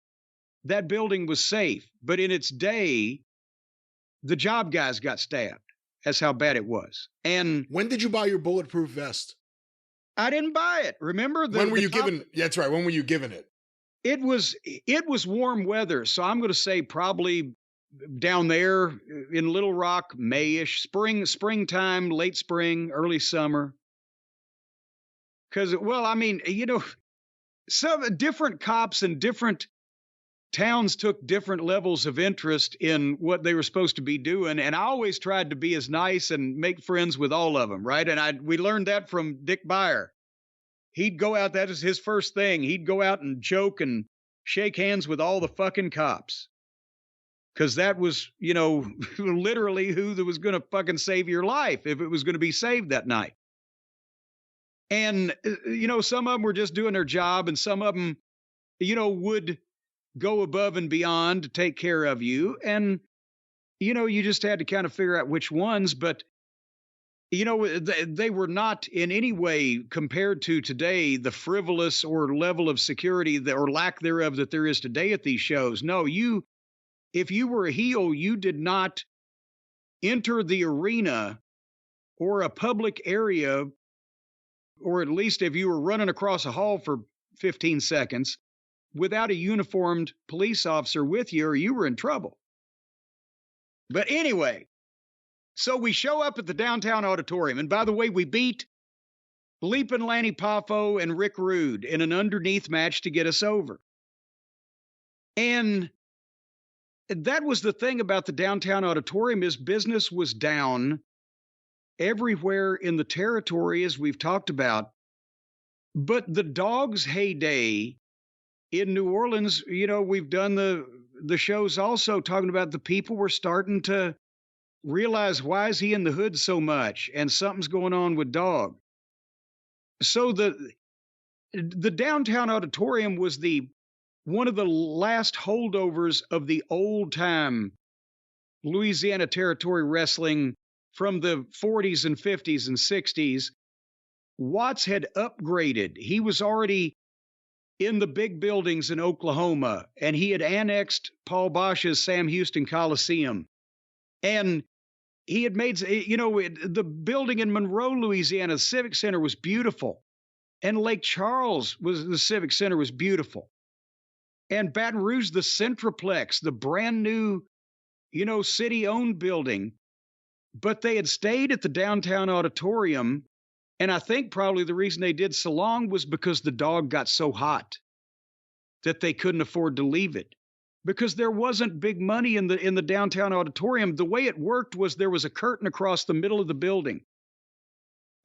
that building was safe. But in its day, the job guys got stabbed. That's how bad it was. And when did you buy your bulletproof vest? I didn't buy it. Remember? When were you given? Yeah, that's right. When were you given it? It was warm weather. So I'm going to say probably down there in Little Rock, May-ish, springtime, late spring, early summer. Because, well, I mean, you know, some different cops in different towns took different levels of interest in what they were supposed to be doing. And I always tried to be as nice and make friends with all of them, right? And we learned that from Dick Beyer. He'd go out, that was his first thing. He'd go out and joke and shake hands with all the fucking cops. Because that was, you know, literally who was going to fucking save your life if it was going to be saved that night. And, you know, some of them were just doing their job, and some of them, you know, would go above and beyond to take care of you. And, you know, you just had to kind of figure out which ones. But, you know, they were not in any way compared to today, the frivolous or level of security or lack thereof that there is today at these shows. No, you if you were a heel, you did not enter the arena or a public area, or at least if you were running across a hall for 15 seconds without a uniformed police officer with you, or you were in trouble. But anyway, so we show up at the downtown auditorium. And by the way, we beat Bleepin' Lanny Poffo and Rick Rude in an underneath match to get us over. And that was the thing about the downtown auditorium, is business was down everywhere in the territory, as we've talked about. But the Dogs' heyday in New Orleans, you know, we've done the shows also talking about the people were starting to realize, why is he in the hood so much? And something's going on with Dog. So the downtown auditorium was one of the last holdovers of the old time Louisiana territory wrestling from the 40s and 50s and 60s. Watts had upgraded. He was already in the big buildings in Oklahoma, and he had annexed Paul Bosch's Sam Houston Coliseum. And he had made, you know, the building in Monroe, Louisiana, the Civic Center was beautiful. And Lake Charles the Civic Center was beautiful. And Baton Rouge, the Centroplex, the brand new, you know, city-owned building. But they had stayed at the downtown auditorium. And I think probably the reason they did so long was because the Dog got so hot that they couldn't afford to leave it. Because there wasn't big money in the downtown auditorium. The way it worked was there was a curtain across the middle of the building.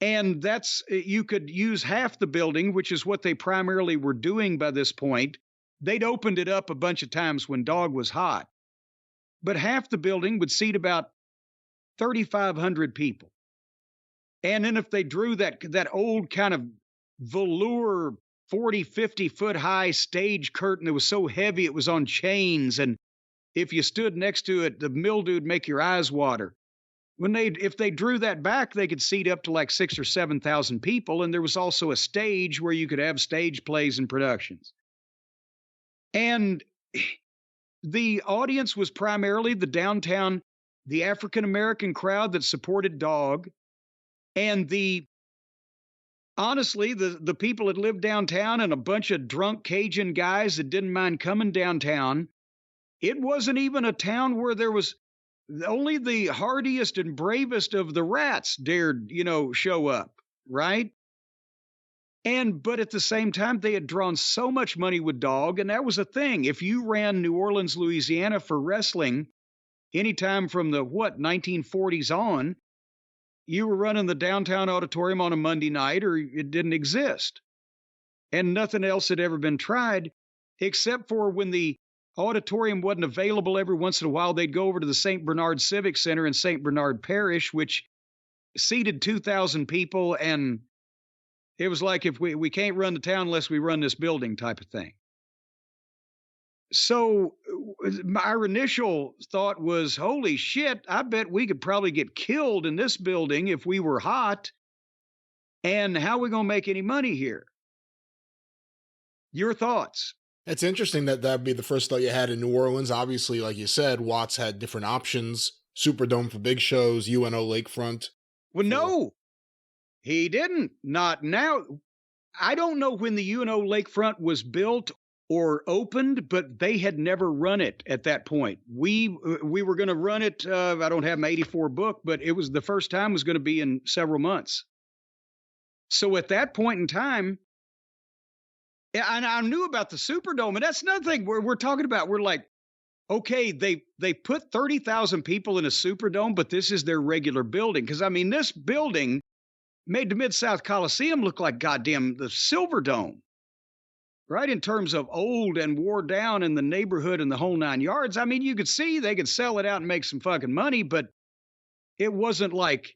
And you could use half the building, which is what they primarily were doing by this point. They'd opened it up a bunch of times when Dog was hot. But half the building would seat about 3,500 people. And then if they drew that old kind of velour 40, 50 foot high stage curtain that was so heavy it was on chains, and if you stood next to it, the mildew would make your eyes water. If they drew that back, they could seat up to like 6,000 or 7,000 people, and there was also a stage where you could have stage plays and productions. And the audience was primarily the downtown, the African-American crowd that supported Dog, and honestly, the people that lived downtown and a bunch of drunk Cajun guys that didn't mind coming downtown. It wasn't even a town where there was only the hardiest and bravest of the rats dared, you know, show up, right? But at the same time, they had drawn so much money with Dog, and that was a thing. If you ran New Orleans, Louisiana for wrestling, anytime from the, 1940s on, you were running the downtown auditorium on a Monday night, or it didn't exist. And nothing else had ever been tried, except for when the auditorium wasn't available every once in a while, they'd go over to the St. Bernard Civic Center in St. Bernard Parish, which seated 2,000 people. And it was like, if we can't run the town unless we run this building type of thing. So our initial thought was, holy shit, I bet we could probably get killed in this building if we were hot. And how are we going to make any money here? Your thoughts? It's interesting that that'd be the first thought you had in New Orleans. Obviously, like you said, Watts had different options. Superdome for big shows, UNO Lakefront. Well, no, he didn't. Not now. I don't know when the UNO Lakefront was built or opened, but they had never run it at that point. We were going to run it. I don't have my 84 book, but it was the first time was going to be in several months. So at that point in time, and I knew about the Superdome, and that's another thing we're talking about. We're like, okay, they put 30,000 people in a Superdome, but this is their regular building. Because, I mean, this building made the Mid-South Coliseum look like goddamn the Silver Dome. Right, in terms of old and wore down in the neighborhood and the whole 9 yards. I mean, you could see they could sell it out and make some fucking money, but it wasn't like,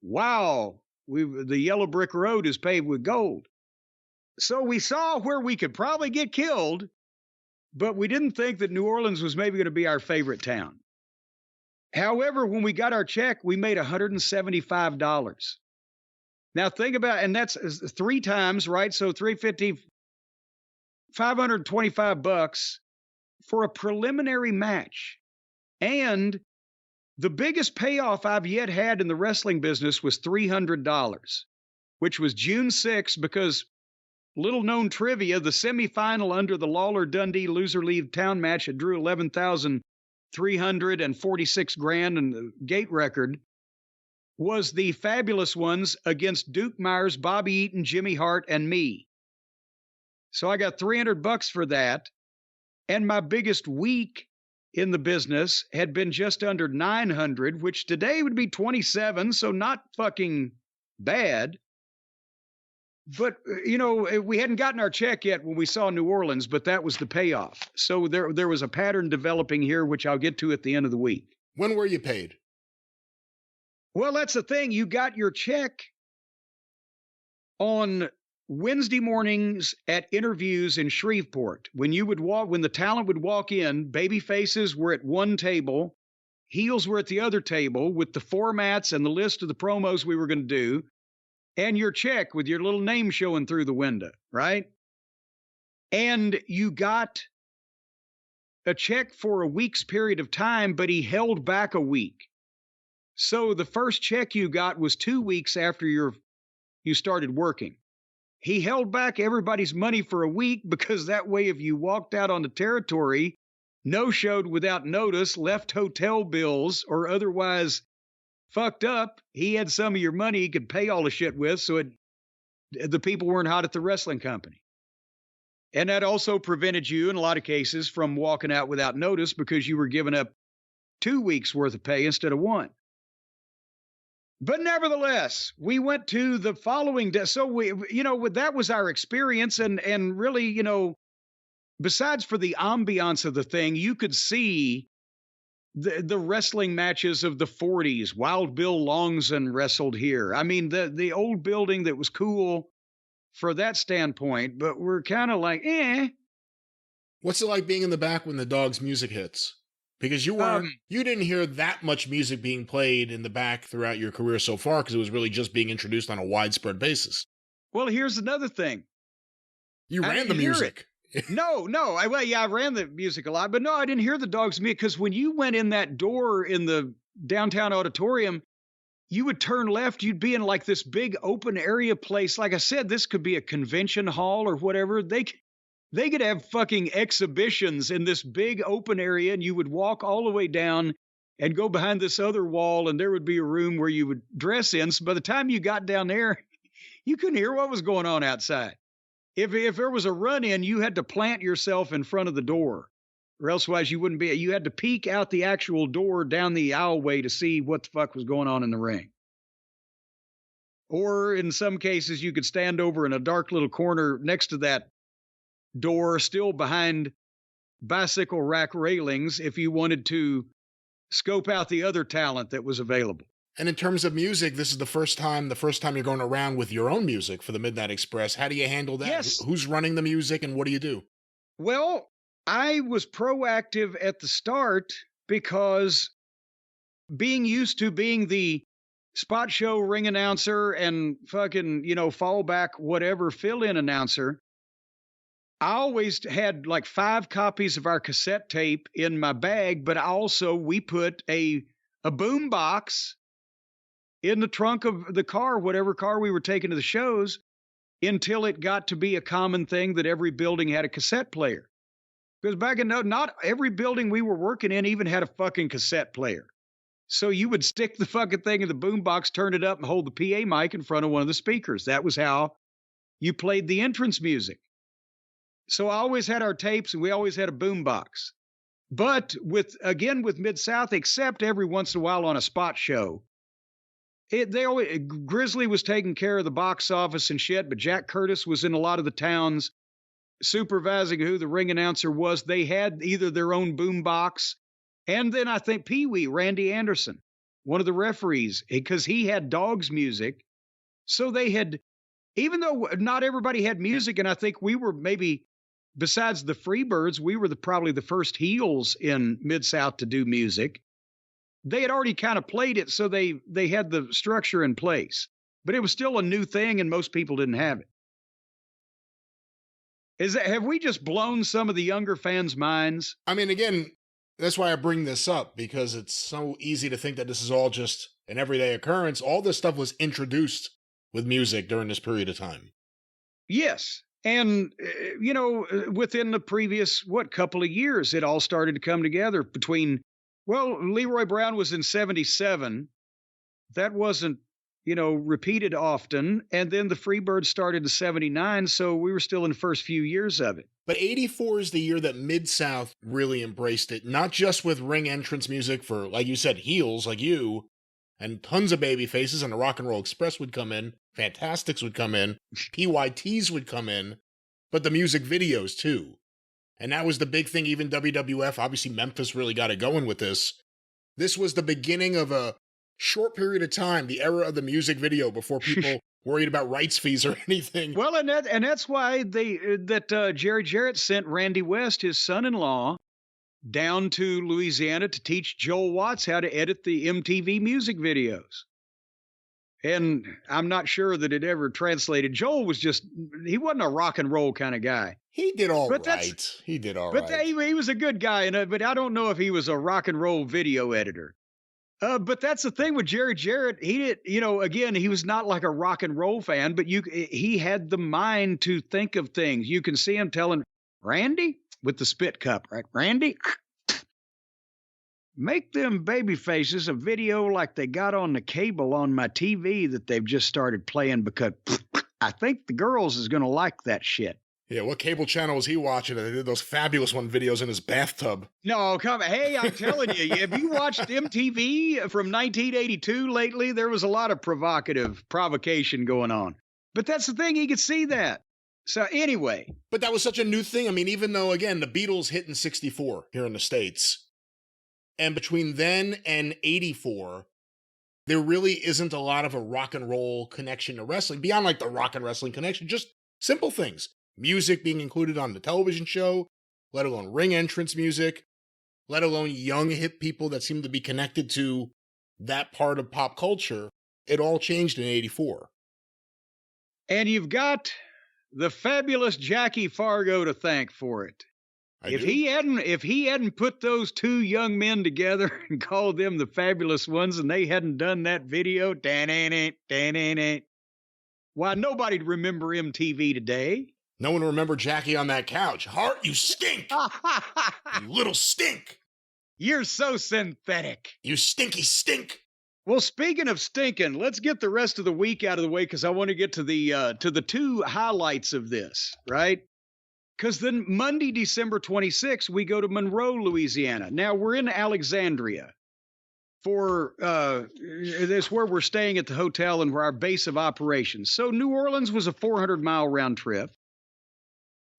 wow, the yellow brick road is paved with gold. So we saw where we could probably get killed, but we didn't think that New Orleans was maybe going to be our favorite town. However, when we got our check, we made $175. Now think about, and that's 3 times, right? So $350. $525 for a preliminary match. And the biggest payoff I've yet had in the wrestling business was $300, which was June 6th, because little known trivia, the semifinal under the Lawler-Dundee loser leave town match that drew 11,346 grand and the gate record was the Fabulous Ones against Duke Myers, Bobby Eaton, Jimmy Hart, and me. So I got $300 for that. And my biggest week in the business had been just under 900, which today would be 27, so not fucking bad. But, you know, we hadn't gotten our check yet when we saw New Orleans, but that was the payoff. So there was a pattern developing here, which I'll get to at the end of the week. When were you paid? Well, that's the thing. You got your check on Wednesday mornings at interviews in Shreveport. When the talent would walk in, baby faces were at one table, heels were at the other table with the formats and the list of the promos we were going to do, and your check with your little name showing through the window, right? And you got a check for a week's period of time, but he held back a week. So the first check you got was 2 weeks after you started working. He held back everybody's money for a week because that way if you walked out on the territory, no-showed without notice, left hotel bills, or otherwise fucked up, he had some of your money he could pay all the shit with, so the people weren't hot at the wrestling company. And that also prevented you, in a lot of cases, from walking out without notice because you were giving up 2 weeks' worth of pay instead of 1. But nevertheless, we went to the following day. So that was our experience. And really, besides for the ambiance of the thing, you could see the wrestling matches of the 40s. Wild Bill Longson wrestled here. I mean, the old building that was cool for that standpoint, but we're kind of like, eh. What's it like being in the back when the Dogs music hits? Because you didn't hear that much music being played in the back throughout your career so far, because it was really just being introduced on a widespread basis. Well, here's another thing. You ran the music. No. I ran the music a lot, but no, I didn't hear the Dogs music, because when you went in that door in the downtown auditorium, you would turn left, you'd be in like this big open area place. Like I said, this could be a convention hall or whatever. They could have fucking exhibitions in this big open area, and you would walk all the way down and go behind this other wall, and there would be a room where you would dress in. So by the time you got down there, you couldn't hear what was going on outside. If there was a run-in, you had to plant yourself in front of the door, or elsewise you wouldn't be. You had to peek out the actual door down the aisleway to see what the fuck was going on in the ring. Or in some cases, you could stand over in a dark little corner next to that door, still behind bicycle rack railings, if you wanted to scope out the other talent that was available. And in terms of music, this is the first time you're going around with your own music for the Midnight Express. How do you handle that? Yes. Who's running the music and what do you do? Well, I was proactive at the start because being used to being the spot show ring announcer and fucking, fallback, whatever, fill-in announcer, I always had like 5 copies of our cassette tape in my bag, but we put a boom box in the trunk of the car, whatever car we were taking to the shows, until it got to be a common thing that every building had a cassette player. Because back in not every building we were working in even had a fucking cassette player. So you would stick the fucking thing in the boom box, turn it up, and hold the PA mic in front of one of the speakers. That was how you played the entrance music. So I always had our tapes, and we always had a boom box. But with Mid-South, except every once in a while on a spot show, Grizzly was taking care of the box office and shit, but Jack Curtis was in a lot of the towns supervising who the ring announcer was. They had either their own boom box, and then I think Pee-wee, Randy Anderson, one of the referees, because he had Dogs music. So they had, even though not everybody had music, and I think we were maybe, besides the Freebirds, we were probably the first heels in Mid-South to do music. They had already kind of played it, so they had the structure in place. But it was still a new thing, and most people didn't have it. Have we just blown some of the younger fans' minds? I mean, again, That's why I bring this up, because it's so easy to think that this is all just an everyday occurrence. All this stuff was introduced with music during this period of time. Yes. And, within the previous, couple of years, it all started to come together Leroy Brown was in 77. That wasn't, repeated often. And then the Freebirds started in 79. So we were still in the first few years of it. But 84 is the year that Mid-South really embraced it, not just with ring entrance music for, like you said, heels like you, and tons of baby faces, and the Rock and Roll Express would come in, Fantastics would come in, PYTs would come in, but the music videos too. And that was the big thing. Even WWF, obviously Memphis really got it going with this. This was the beginning of a short period of time, the era of the music video, before people worried about rights fees or anything. Well, and that's why Jerry Jarrett sent Randy West, his son-in-law, down to Louisiana to teach Joel Watts how to edit the MTV music videos. And I'm not sure that it ever translated. Joel he wasn't a rock and roll kind of guy. He did all right. He did all right. But he was a good guy, but I don't know if he was a rock and roll video editor. But that's the thing with Jerry Jarrett. He did, again, he was not like a rock and roll fan, but he had the mind to think of things. You can see him telling Randy with the spit cup, right? Randy, make them baby faces a video like they got on the cable on my TV that they've just started playing, because I think the girls is going to like that shit. Yeah, what cable channel was he watching? They did those Fabulous One videos in his bathtub. No, hey, I'm telling you, have you watched MTV from 1982 lately? There was a lot of provocation going on. But that's the thing, he could see that. So anyway. But that was such a new thing. I mean, even though, again, the Beatles hit in 64 here in the States, and between then and 84, there really isn't a lot of a rock and roll connection to wrestling, beyond like the rock and wrestling connection, just simple things. Music being included on the television show, let alone ring entrance music, let alone young hip people that seem to be connected to that part of pop culture. It all changed in 84. And you've got the fabulous Jackie Fargo to thank for it. If he hadn't put those two young men together and called them the Fabulous Ones, and they hadn't done that video, why, nobody'd remember MTV today. No one remember Jackie on that couch. Hart, you stink! You little stink! You're so synthetic. You stinky stink! Well, speaking of stinking, let's get the rest of the week out of the way, because I want to get to the two highlights of this, right? Because then Monday, December 26th, we go to Monroe, Louisiana. Now, we're in Alexandria. That's where we're staying at the hotel and we're our base of operations. So New Orleans was a 400-mile round trip.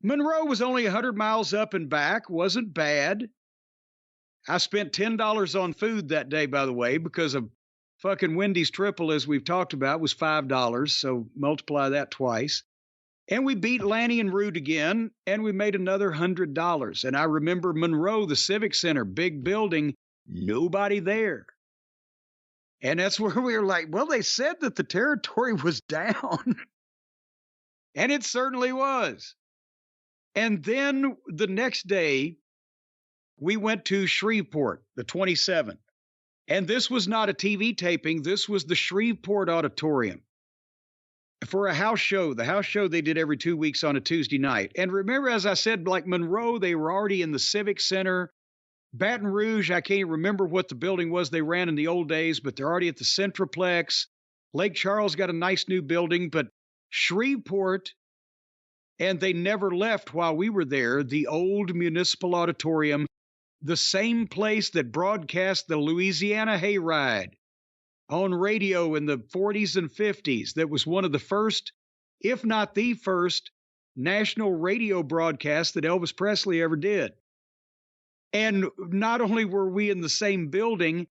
Monroe was only 100 miles up and back. Wasn't bad. I spent $10 on food that day, by the way, because of fucking Wendy's triple, as we've talked about, was $5. So multiply that twice. And we beat Lanny and Rude again, and we made another $100. And I remember Monroe, the Civic Center, big building, nobody there. And that's where we were like, well, they said that the territory was down. And it certainly was. And then the next day, we went to Shreveport, the 27th. And this was not a TV taping. This was the Shreveport Auditorium for a house show. The house show they did every 2 weeks on a Tuesday night. And remember, as I said, like Monroe, they were already in the Civic Center. Baton Rouge, I can't remember what the building was they ran in the old days, but they're already at the Centroplex. Lake Charles got a nice new building, but Shreveport, and they never left while we were there, the old municipal auditorium, the same place that broadcast the Louisiana Hayride on radio in the 40s and 50s. That was one of the first, if not the first, national radio broadcast that Elvis Presley ever did. And not only were we in the same building,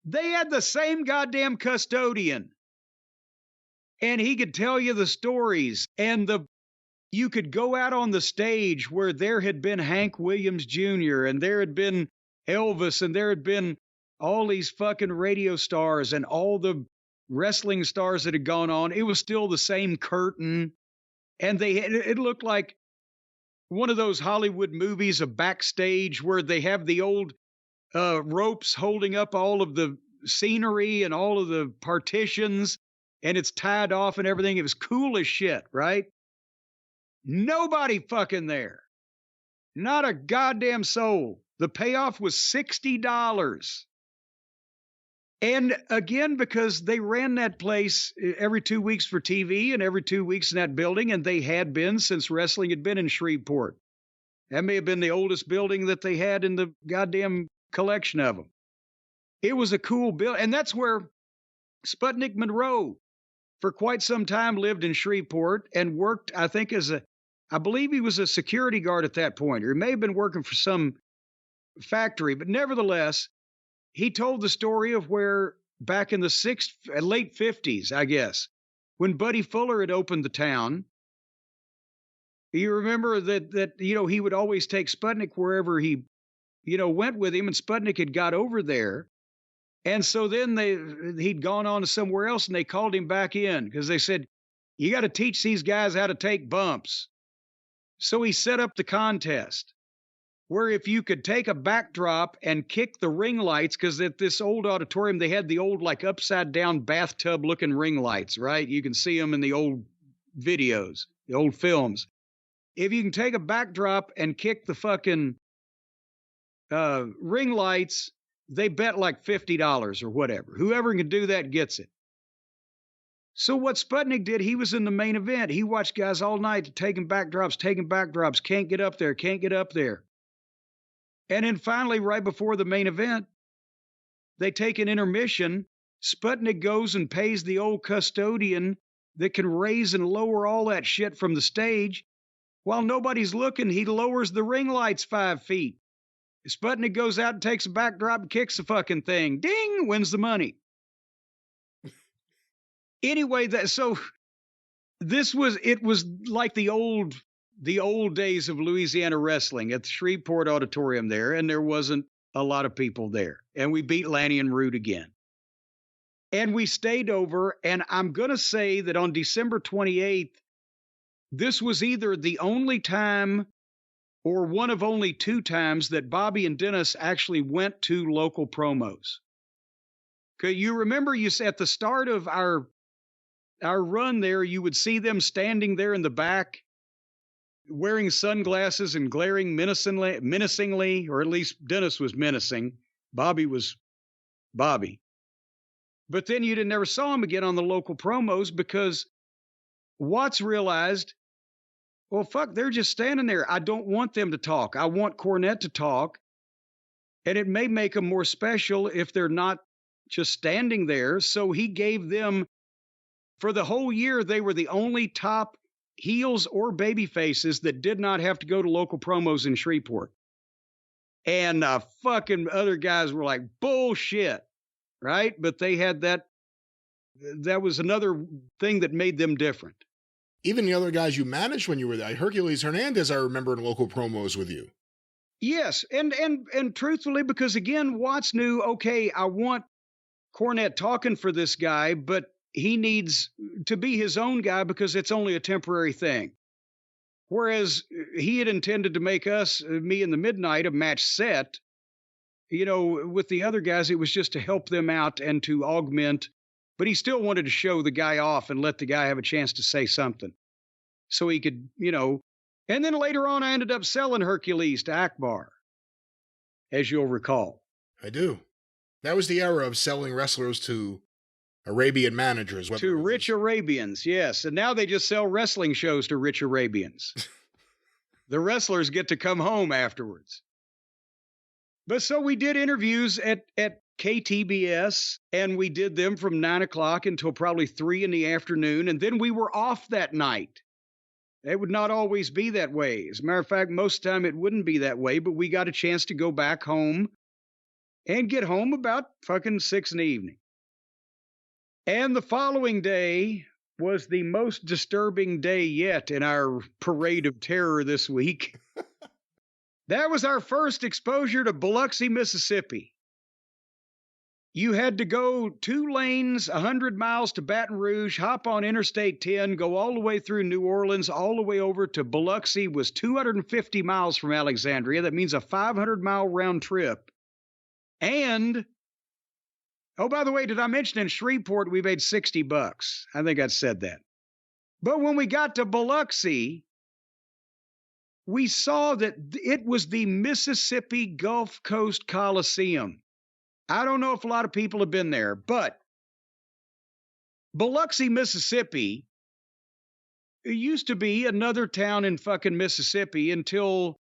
they had the same goddamn custodian. And he could tell you the stories. And you could go out on the stage where there had been Hank Williams Jr. and there had been Elvis and there had been all these fucking radio stars and all the wrestling stars that had gone on. It was still the same curtain. And it looked like one of those Hollywood movies of backstage where they have the old ropes holding up all of the scenery and all of the partitions, and it's tied off and everything. It was cool as shit, right? Nobody fucking there. Not a goddamn soul. The payoff was $60. And again, because they ran that place every 2 weeks for TV and every 2 weeks in that building, and they had been since wrestling had been in Shreveport. That may have been the oldest building that they had in the goddamn collection of them. It was a cool building. And that's where Sputnik Monroe, for quite some time, lived in Shreveport and worked, I think, I believe he was a security guard at that point, or he may have been working for some factory. But nevertheless, he told the story of where back in the late 50s, I guess, when Buddy Fuller had opened the town. You remember that he would always take Sputnik wherever he, went with him, and Sputnik had got over there. And so then he'd gone on to somewhere else, and they called him back in because they said, you got to teach these guys how to take bumps. So he set up the contest where if you could take a backdrop and kick the ring lights, because at this old auditorium, they had the old like upside down bathtub looking ring lights, right? You can see them in the old videos, the old films. If you can take a backdrop and kick the fucking ring lights, they bet like $50 or whatever. Whoever can do that gets it. So what Sputnik did, he was in the main event. He watched guys all night taking backdrops, can't get up there. And then finally, right before the main event, they take an intermission. Sputnik goes and pays the old custodian that can raise and lower all that shit from the stage. While nobody's looking, he lowers the ring lights 5 feet. Sputnik goes out and takes a backdrop and kicks the fucking thing. Ding! Wins the money. Anyway, it was like the old days of Louisiana wrestling at the Shreveport Auditorium there, and there wasn't a lot of people there. And we beat Lanny and Root again. And we stayed over, and I'm going to say that on December 28th, this was either the only time or one of only 2 times that Bobby and Dennis actually went to local promos. Okay, you remember at the start of our run there, you would see them standing there in the back wearing sunglasses and glaring menacingly, or at least Dennis was menacing. Bobby was Bobby. But then you never saw him again on the local promos because Watts realized, well, fuck, they're just standing there. I don't want them to talk. I want Cornette to talk. And it may make them more special if they're not just standing there. So he gave them, for the whole year, they were the only top heels or baby faces that did not have to go to local promos in Shreveport. And fucking other guys were like, bullshit, right? But they had that was another thing that made them different. Even the other guys you managed when you were there, Hercules Hernandez, I remember in local promos with you. Yes, and truthfully, because again, Watts knew, okay, I want Cornette talking for this guy, but he needs to be his own guy because it's only a temporary thing. Whereas he had intended to make us, me and the Midnight, a match set. With the other guys, it was just to help them out and to augment. But he still wanted to show the guy off and let the guy have a chance to say something. So he could, And then later on, I ended up selling Hercules to Akbar, as you'll recall. I do. That was the era of selling wrestlers to Arabian managers. To rich Arabians, yes. And now they just sell wrestling shows to rich Arabians. The wrestlers get to come home afterwards. But so we did interviews at KTBS, and we did them from 9 o'clock until probably 3 in the afternoon. And then we were off that night. It would not always be that way. As a matter of fact, most of the time it wouldn't be that way, but we got a chance to go back home and get home about fucking 6 in the evening. And the following day was the most disturbing day yet in our parade of terror this week. That was our first exposure to Biloxi, Mississippi. You had to go 2 lanes, 100 miles to Baton Rouge, hop on Interstate 10, go all the way through New Orleans, all the way over to Biloxi. Was 250 miles from Alexandria. That means a 500-mile round trip. And, oh, by the way, did I mention in Shreveport we made $60? I think I said that. But when we got to Biloxi, we saw that it was the Mississippi Gulf Coast Coliseum. I don't know if a lot of people have been there, but Biloxi, Mississippi, it used to be another town in fucking Mississippi until,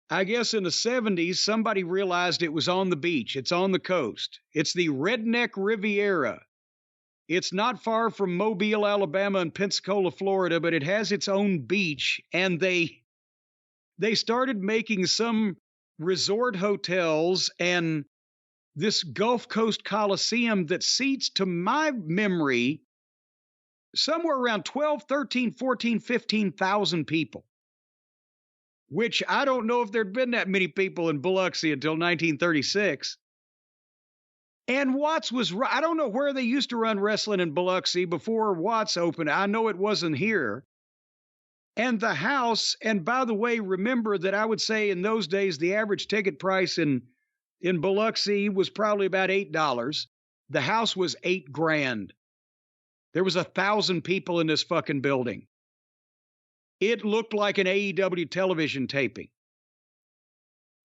I guess, in the 70s, somebody realized it was on the beach. It's on the coast. It's the Redneck Riviera. It's not far from Mobile, Alabama, and Pensacola, Florida, but it has its own beach, and they started making some resort hotels and this Gulf Coast Coliseum that seats, to my memory, somewhere around 12, 13, 14, 15,000 people, which I don't know if there'd been that many people in Biloxi until 1936. And Watts was, I don't know where they used to run wrestling in Biloxi before Watts opened. I know it wasn't here. And the house, and by the way, remember that I would say in those days, the average ticket price in Biloxi was probably about $8. The house was $8,000. There was 1,000 people in this fucking building. It looked like an AEW television taping.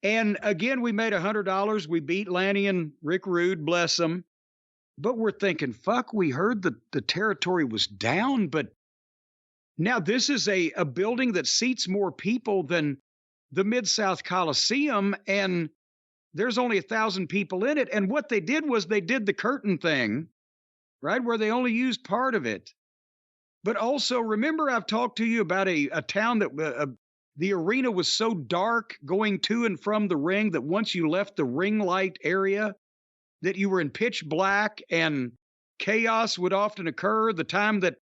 And again, we made $100. We beat Lanny and Rick Rude, bless them. But we're thinking, fuck, we heard that the territory was down, but now this is a building that seats more people than the Mid-South Coliseum, and there's only 1,000 people in it. And what they did was they did the curtain thing, right, where they only used part of it. But also, remember I've talked to you about a town that the arena was so dark going to and from the ring that once you left the ring light area, that you were in pitch black and chaos would often occur. The time that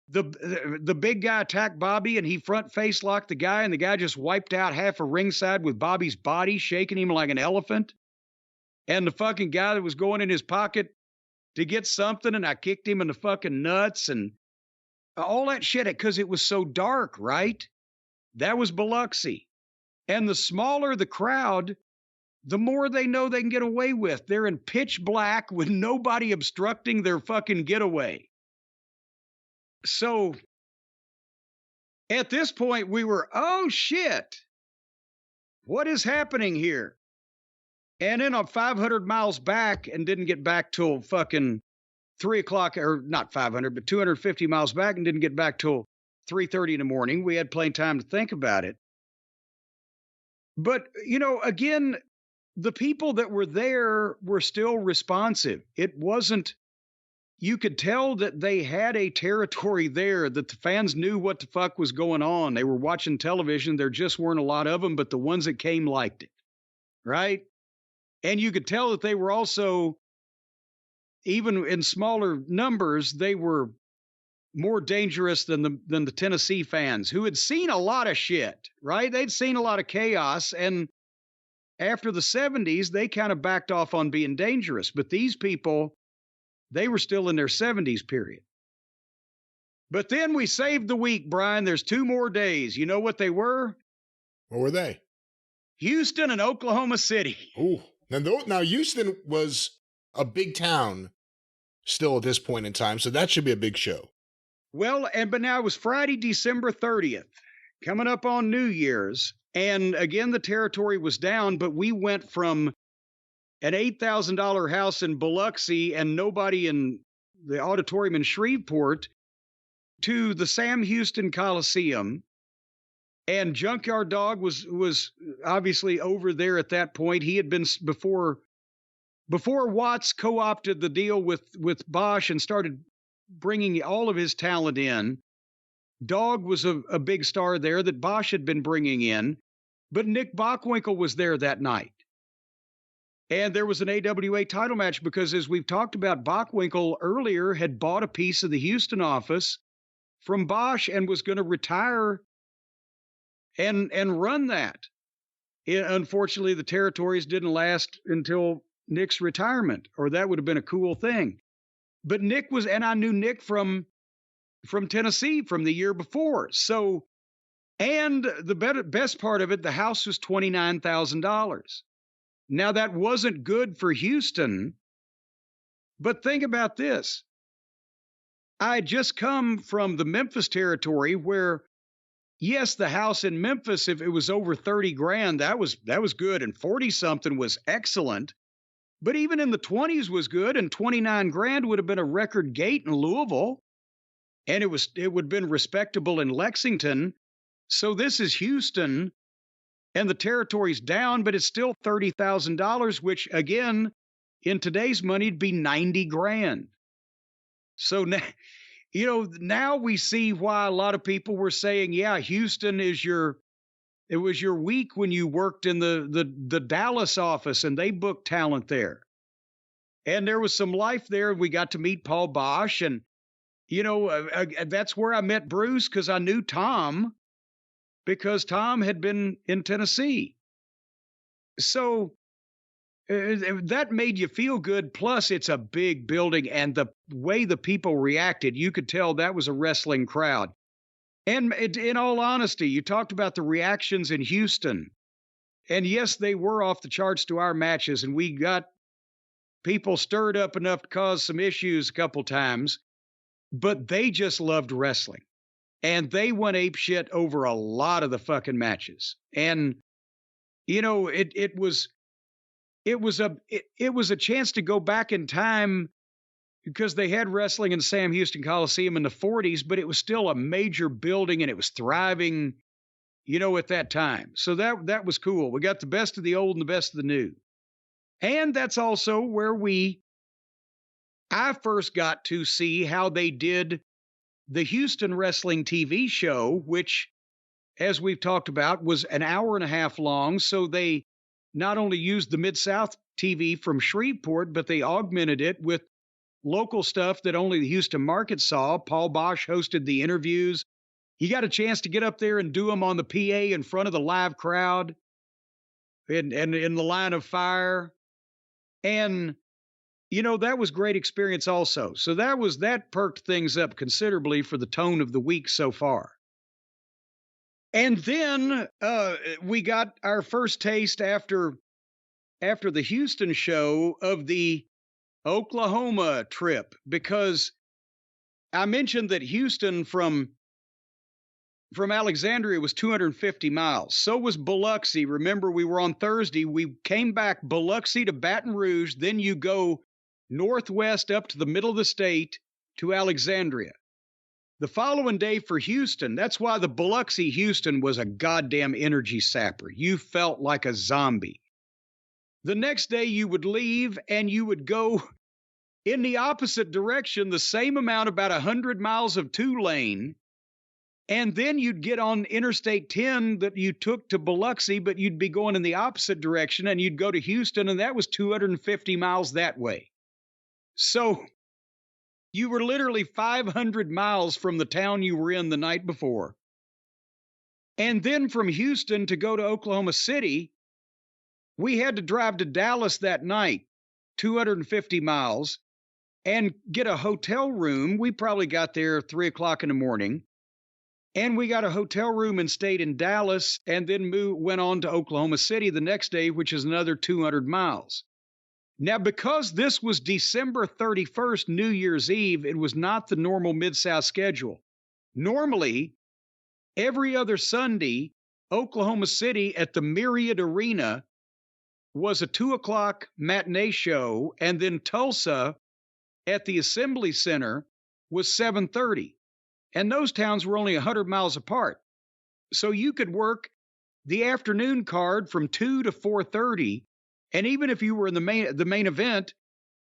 the big guy attacked Bobby and he front face locked the guy and the guy just wiped out half a ringside with Bobby's body, shaking him like an elephant. And the fucking guy that was going in his pocket to get something, and I kicked him in the fucking nuts and all that shit because it was so dark, right? That was Biloxi. And the smaller the crowd, the more they know they can get away with. They're in pitch black with nobody obstructing their fucking getaway. So at this point, we were, oh shit, what is happening here? And then I'm 500 miles back and didn't get back till fucking 3 o'clock, or not 500, but 250 miles back and didn't get back till 3:30 in the morning. We had plenty of time to think about it. But, you know, again, the people that were there were still responsive. It wasn't, you could tell that they had a territory there, that the fans knew what the fuck was going on. They were watching television. There just weren't a lot of them, but the ones that came liked it, right? And you could tell that they were also, even in smaller numbers, they were more dangerous than the Tennessee fans, who had seen a lot of shit, right? They'd seen a lot of chaos, and after the 70s, they kind of backed off on being dangerous. But these people, they were still in their 70s period. But then we saved the week, Brian. There's 2 more days. You know what they were? What were they? Houston and Oklahoma City. Ooh. Now Houston was a big town still at this point in time, so that should be a big show. Well, but now it was Friday, December 30th, coming up on New Year's. And again, the territory was down, but we went from an $8,000 house in Biloxi and nobody in the auditorium in Shreveport to the Sam Houston Coliseum. And Junkyard Dog was obviously over there at that point. He had been before Watts co-opted the deal with Bosch and started bringing all of his talent in. Dog was a big star there that Bosch had been bringing in, but Nick Bockwinkel was there that night. And there was an AWA title match because, as we've talked about, Bockwinkel earlier had bought a piece of the Houston office from Bosch and was going to retire and run that. Unfortunately, the territories didn't last until Nick's retirement, or that would have been a cool thing. But Nick was, and I knew Nick from Tennessee from the year before. So, and the best part of it, the house was $29,000. Now, that wasn't good for Houston, but think about this. I had just come from the Memphis territory where, yes, the house in Memphis, if it was over 30 grand, that was good. And 40 something was excellent. But even in the 20s was good. And 29 grand would have been a record gate in Louisville. And it would have been respectable in Lexington. So this is Houston and the territory's down, but it's still $30,000, which again, in today's money, it'd be 90 grand. So now, now we see why a lot of people were saying, yeah, Houston it was your week when you worked in the Dallas office and they booked talent there. And there was some life there. We got to meet Paul Bosch. And, that's where I met Bruce, because I knew Tom, because Tom had been in Tennessee. So that made you feel good. Plus, it's a big building, and the way the people reacted, you could tell that was a wrestling crowd. And in all honesty, you talked about the reactions in Houston. And yes, they were off the charts to our matches, and we got people stirred up enough to cause some issues a couple times, but they just loved wrestling. And they went apeshit over a lot of the fucking matches. And, it was a chance to go back in time, because they had wrestling in Sam Houston Coliseum in the 40s, but it was still a major building and it was thriving, at that time. So that was cool. We got the best of the old and the best of the new. And that's also where I first got to see how they did the Houston Wrestling TV show, which, as we've talked about, was an hour and a half long. So they not only used the Mid-South TV from Shreveport, but they augmented it with local stuff that only the Houston market saw. Paul Bosch hosted the interviews. He got a chance to get up there and do them on the PA in front of the live crowd and in the line of fire. And, that was great experience also. So that perked things up considerably for the tone of the week so far. And then we got our first taste after the Houston show of the Oklahoma trip, because I mentioned that Houston from Alexandria was 250 miles. So was Biloxi. Remember, we were on Thursday. We came back Biloxi to Baton Rouge. Then you go northwest up to the middle of the state to Alexandria. The following day for Houston, that's why the Biloxi Houston was a goddamn energy sapper. You felt like a zombie. The next day you would leave and you would go in the opposite direction, the same amount, about 100 miles of 2-lane. And then you'd get on Interstate 10 that you took to Biloxi, but you'd be going in the opposite direction and you'd go to Houston, and that was 250 miles that way. So you were literally 500 miles from the town you were in the night before. And then from Houston to go to Oklahoma City, we had to drive to Dallas that night, 250 miles, and get a hotel room. We probably got there 3 o'clock in the morning. And we got a hotel room and stayed in Dallas, and then went on to Oklahoma City the next day, which is another 200 miles. Now, because this was December 31st, New Year's Eve, it was not the normal Mid-South schedule. Normally, every other Sunday, Oklahoma City at the Myriad Arena was a 2 o'clock matinee show, and then Tulsa at the Assembly Center was 7:30. And those towns were only 100 miles apart. So you could work the afternoon card from 2 to 4:30. And even if you were in the main event,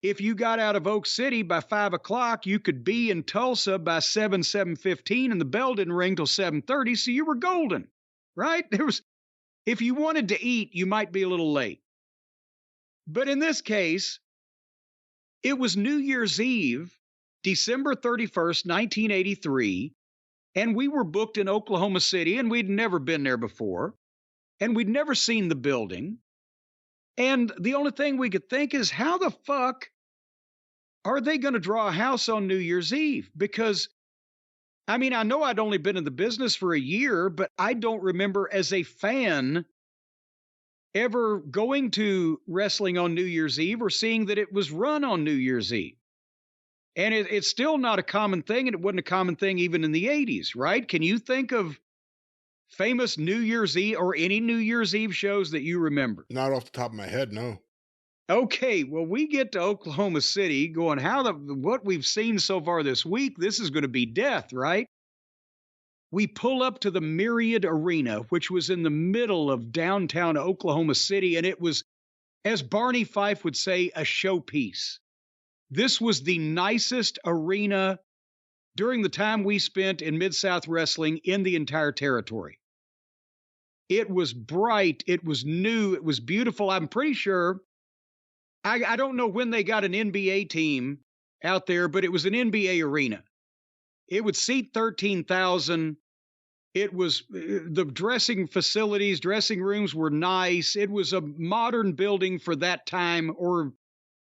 if you got out of Oak City by 5 o'clock, you could be in Tulsa by 7:15, and the bell didn't ring till 7:30. So you were golden, right? If you wanted to eat, you might be a little late. But in this case, it was New Year's Eve, December 31st, 1983, and we were booked in Oklahoma City, and we'd never been there before, and we'd never seen the building. And the only thing we could think is, how the fuck are they going to draw a house on New Year's Eve? Because, I mean, I know I'd only been in the business for a year, but I don't remember as a fan ever going to wrestling on New Year's Eve or seeing that it was run on New Year's Eve. And it's still not a common thing, and it wasn't a common thing even in the 80s, right? Can you think of famous New Year's Eve or any New Year's Eve shows that you remember? Not off the top of my head, no. Okay, well, we get to Oklahoma City going, what we've seen so far this week, this is going to be death, right? We pull up to the Myriad Arena, which was in the middle of downtown Oklahoma City, and it was, as Barney Fife would say, a showpiece. This was the nicest arena during the time we spent in Mid-South Wrestling in the entire territory. It was bright, it was new, it was beautiful. I'm pretty sure, I don't know when they got an NBA team out there, but it was an NBA arena. It would seat 13,000. It was, the dressing facilities, dressing rooms were nice. It was a modern building for that time, or,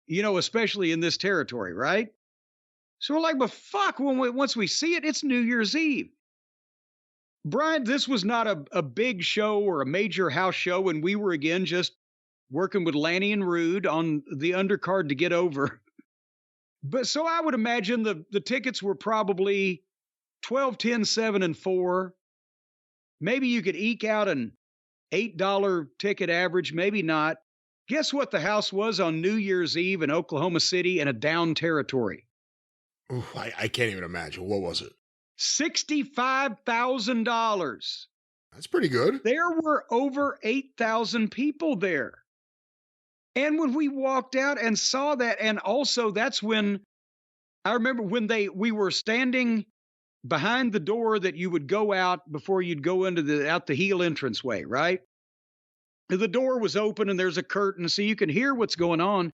you know, especially in this territory, right? So we're like, but fuck, once we see it, it's New Year's Eve. Brian, this was not a big show or a major house show, and we were, again, just working with Lanny and Rude on the undercard to get over. But so I would imagine the tickets were probably 12, 10, 7, and 4. Maybe you could eke out an $8 ticket average, maybe not. Guess what the house was on New Year's Eve in Oklahoma City in a down territory? Ooh, I can't even imagine. What was it? $65,000. That's pretty good. There were over 8,000 people there. And when we walked out and saw that, and also that's when, I remember when we were standing behind the door that you would go out before you'd go into out the heel entranceway, right? The door was open and there's a curtain so you can hear what's going on.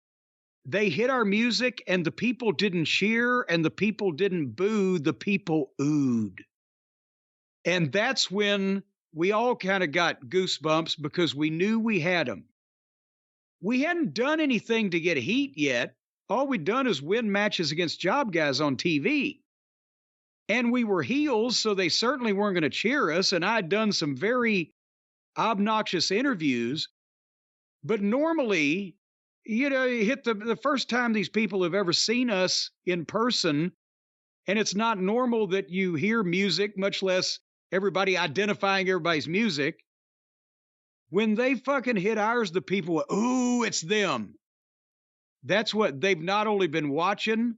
They hit our music and the people didn't cheer and the people didn't boo, the people oohed. And that's when we all kind of got goosebumps because we knew we had them. We hadn't done anything to get heat yet. All we'd done is win matches against job guys on TV. And we were heels, so they certainly weren't going to cheer us. And I'd done some very obnoxious interviews. But normally, you know, you hit the first time these people have ever seen us in person, and it's not normal that you hear music, much less everybody identifying everybody's music. When they fucking hit ours, the people went, ooh, it's them. That's what they've not only been watching,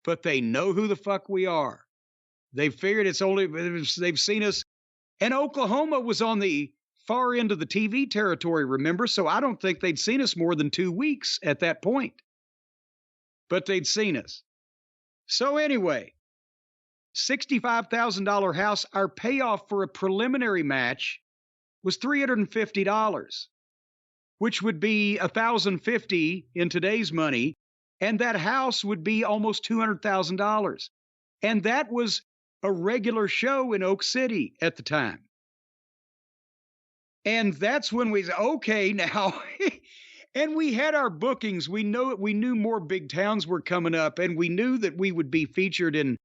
but they know who the fuck we are. They figured they've seen us. And Oklahoma was on the far end of the TV territory, remember? So I don't think they'd seen us more than 2 weeks at that point. But they'd seen us. So anyway, $65,000 house. Our payoff for a preliminary match was $350, which would be $1,050 in today's money. And that house would be almost $200,000. And that was a regular show in Oak City at the time. And that's when we said, okay, now, and we had our bookings. We knew more big towns were coming up, and we knew that we would be featured in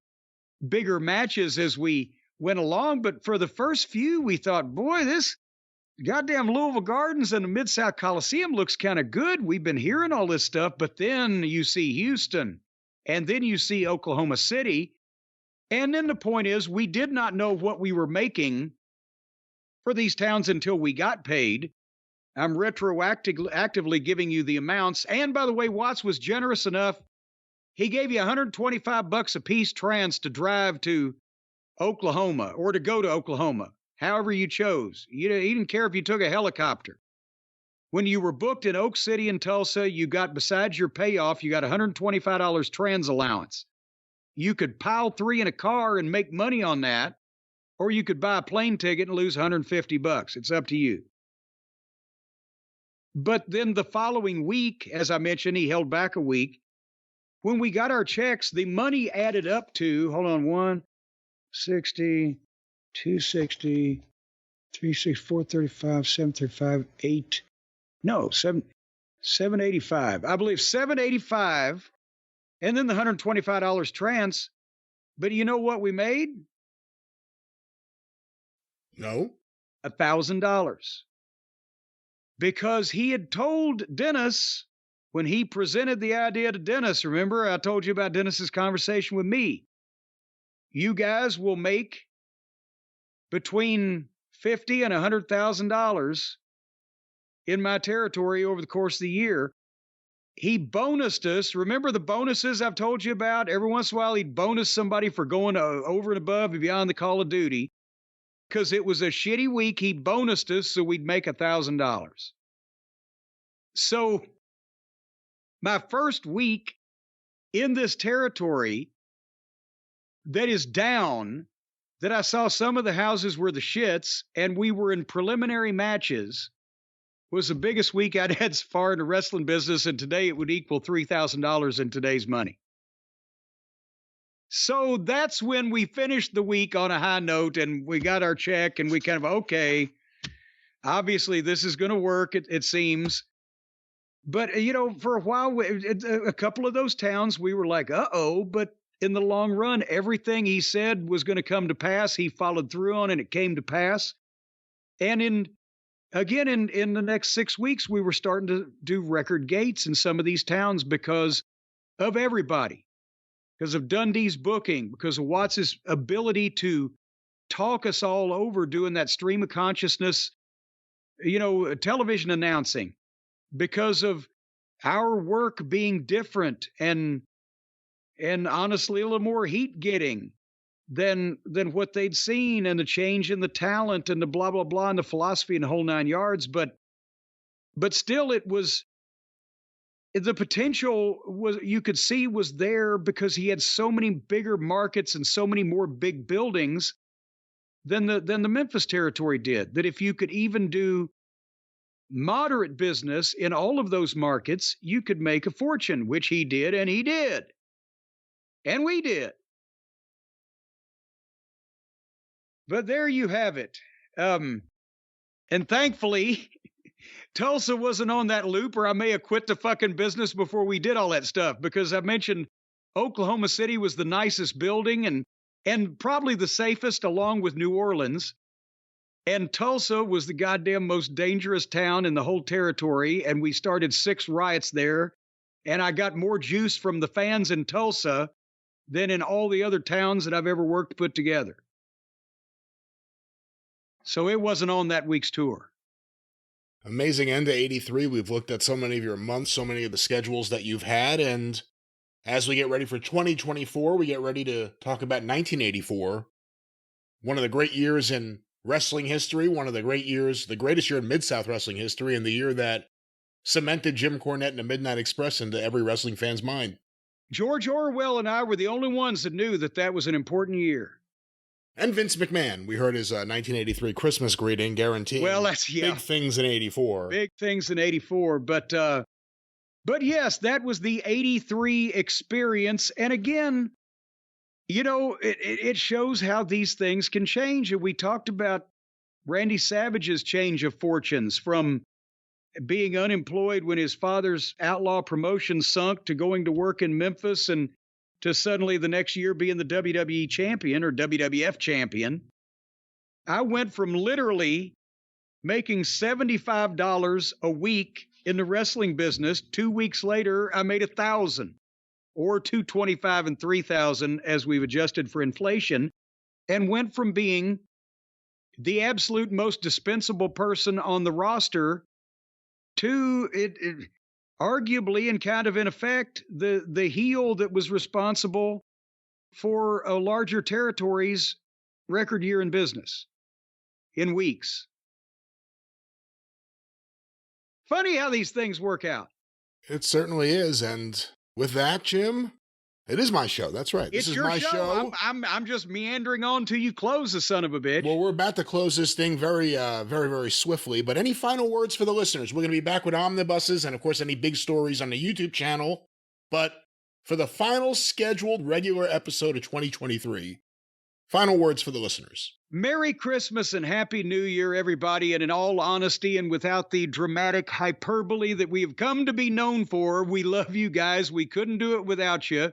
bigger matches as we went along. But for the first few, we thought, boy, this goddamn Louisville Gardens and the Mid-South Coliseum looks kind of good. We've been hearing all this stuff, but then you see Houston, and then you see Oklahoma City. And then the point is, we did not know what we were making for these towns until we got paid. I'm retroactively giving you the amounts. And by the way, Watts was generous enough. He gave you $125 a piece trans to drive to Oklahoma or to go to Oklahoma, however you chose. He didn't care if you took a helicopter. When you were booked in Oak City and Tulsa, you got, besides your payoff, you got $125 trans allowance. You could pile 3 in a car and make money on that, or you could buy a plane ticket and lose $150. It's up to you. But then the following week, as I mentioned, he held back a week. When we got our checks, the money added up to, hold on, 160, 260, 360, 435, 735, 785. I believe 785. And then the $125 trans. But you know what we made? No. $1,000. because he had told Dennis when he presented the idea to Dennis. Remember, I told you about Dennis's conversation with me. You guys will make between $50,000 and $100,000 in my territory over the course of the year. He bonused us. Remember the bonuses I've told you about? Every once in a while, he'd bonus somebody for going over and above and beyond the call of duty. Because it was a shitty week, he bonused us so we'd make $1,000. So my first week in this territory that is down, that I saw some of the houses were the shits, and we were in preliminary matches, was the biggest week I'd had so far in the wrestling business, and today it would equal $3,000 in today's money. So that's when we finished the week on a high note, and we got our check, and we kind of, okay, obviously this is going to work, it seems. But, for a while, a couple of those towns, we were like, uh-oh, but in the long run, everything he said was going to come to pass, he followed through on, and it came to pass. And in the next 6 weeks, we were starting to do record gates in some of these towns because of everybody. Because of Dundee's booking, because of Watts' ability to talk us all over doing that stream of consciousness, television announcing, because of our work being different and honestly a little more heat getting than what they'd seen, and the change in the talent and the blah, blah, blah, and the philosophy and the whole 9 yards. But still it was, the potential was, you could see was there because he had so many bigger markets and so many more big buildings than the Memphis territory did, that if you could even do moderate business in all of those markets, you could make a fortune, which he did, and he did. And we did. But there you have it. And thankfully, Tulsa wasn't on that loop, or I may have quit the fucking business before we did all that stuff, because I mentioned Oklahoma City was the nicest building and probably the safest, along with New Orleans. And Tulsa was the goddamn most dangerous town in the whole territory. And we started 6 riots there. And I got more juice from the fans in Tulsa than in all the other towns that I've ever worked put together. So it wasn't on that week's tour. Amazing end to 83. We've looked at so many of your months, so many of the schedules that you've had. And as we get ready for 2024, we get ready to talk about 1984. One of the great years in wrestling history, one of the great years, the greatest year in Mid-South wrestling history, and the year that cemented Jim Cornette and the Midnight Express into every wrestling fan's mind. George Orwell and I were the only ones that knew that was an important year. And Vince McMahon, we heard his 1983 Christmas greeting guaranteeing big things in 84. Big things in 84. But yes, that was the 83 experience. And again, it shows how these things can change. And we talked about Randy Savage's change of fortunes from being unemployed when his father's outlaw promotion sunk to going to work in Memphis and to suddenly the next year being the WWE champion or WWF champion. I went from literally making $75 a week in the wrestling business. 2 weeks later, I made $1,000, or $225 and $3,000 as we've adjusted for inflation, and went from being the absolute most dispensable person on the roster to it arguably and kind of in effect the heel that was responsible for a larger territory's record year in business in weeks. Funny how these things work out. It certainly is. And with that, Jim, it is my show. That's right. This is my show. I'm just meandering on till you close, the son of a bitch. Well, we're about to close this thing very, very swiftly. But any final words for the listeners? We're going to be back with omnibuses and, of course, any big stories on the YouTube channel. But for the final scheduled regular episode of 2023, final words for the listeners. Merry Christmas and Happy New Year, everybody. And in all honesty and without the dramatic hyperbole that we have come to be known for, we love you guys. We couldn't do it without you.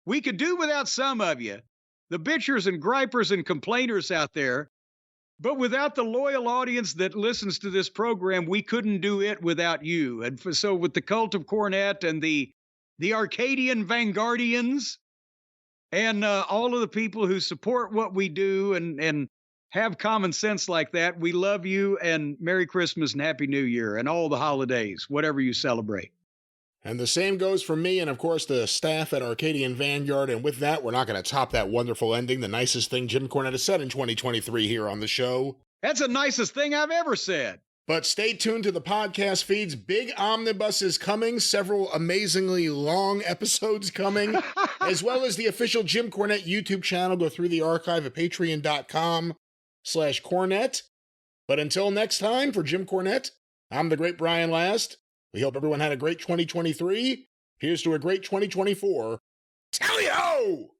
We could do without some of you, the bitchers and gripers and complainers out there. But without the loyal audience that listens to this program, we couldn't do it without you. And so with the Cult of Cornette and the Arcadian Vanguardians and all of the people who support what we do and have common sense like that, we love you, and Merry Christmas and Happy New Year and all the holidays, whatever you celebrate. And the same goes for me and, of course, the staff at Arcadian Vanguard. And with that, we're not going to top that wonderful ending, the nicest thing Jim Cornette has said in 2023 here on the show. That's the nicest thing I've ever said. But stay tuned to the podcast feeds. Big omnibus is coming, several amazingly long episodes coming, as well as the official Jim Cornette YouTube channel. Go through the archive at patreon.com/Cornette. But until next time, for Jim Cornette, I'm the great Brian Last. We hope everyone had a great 2023. Here's to a great 2024. Tally-ho!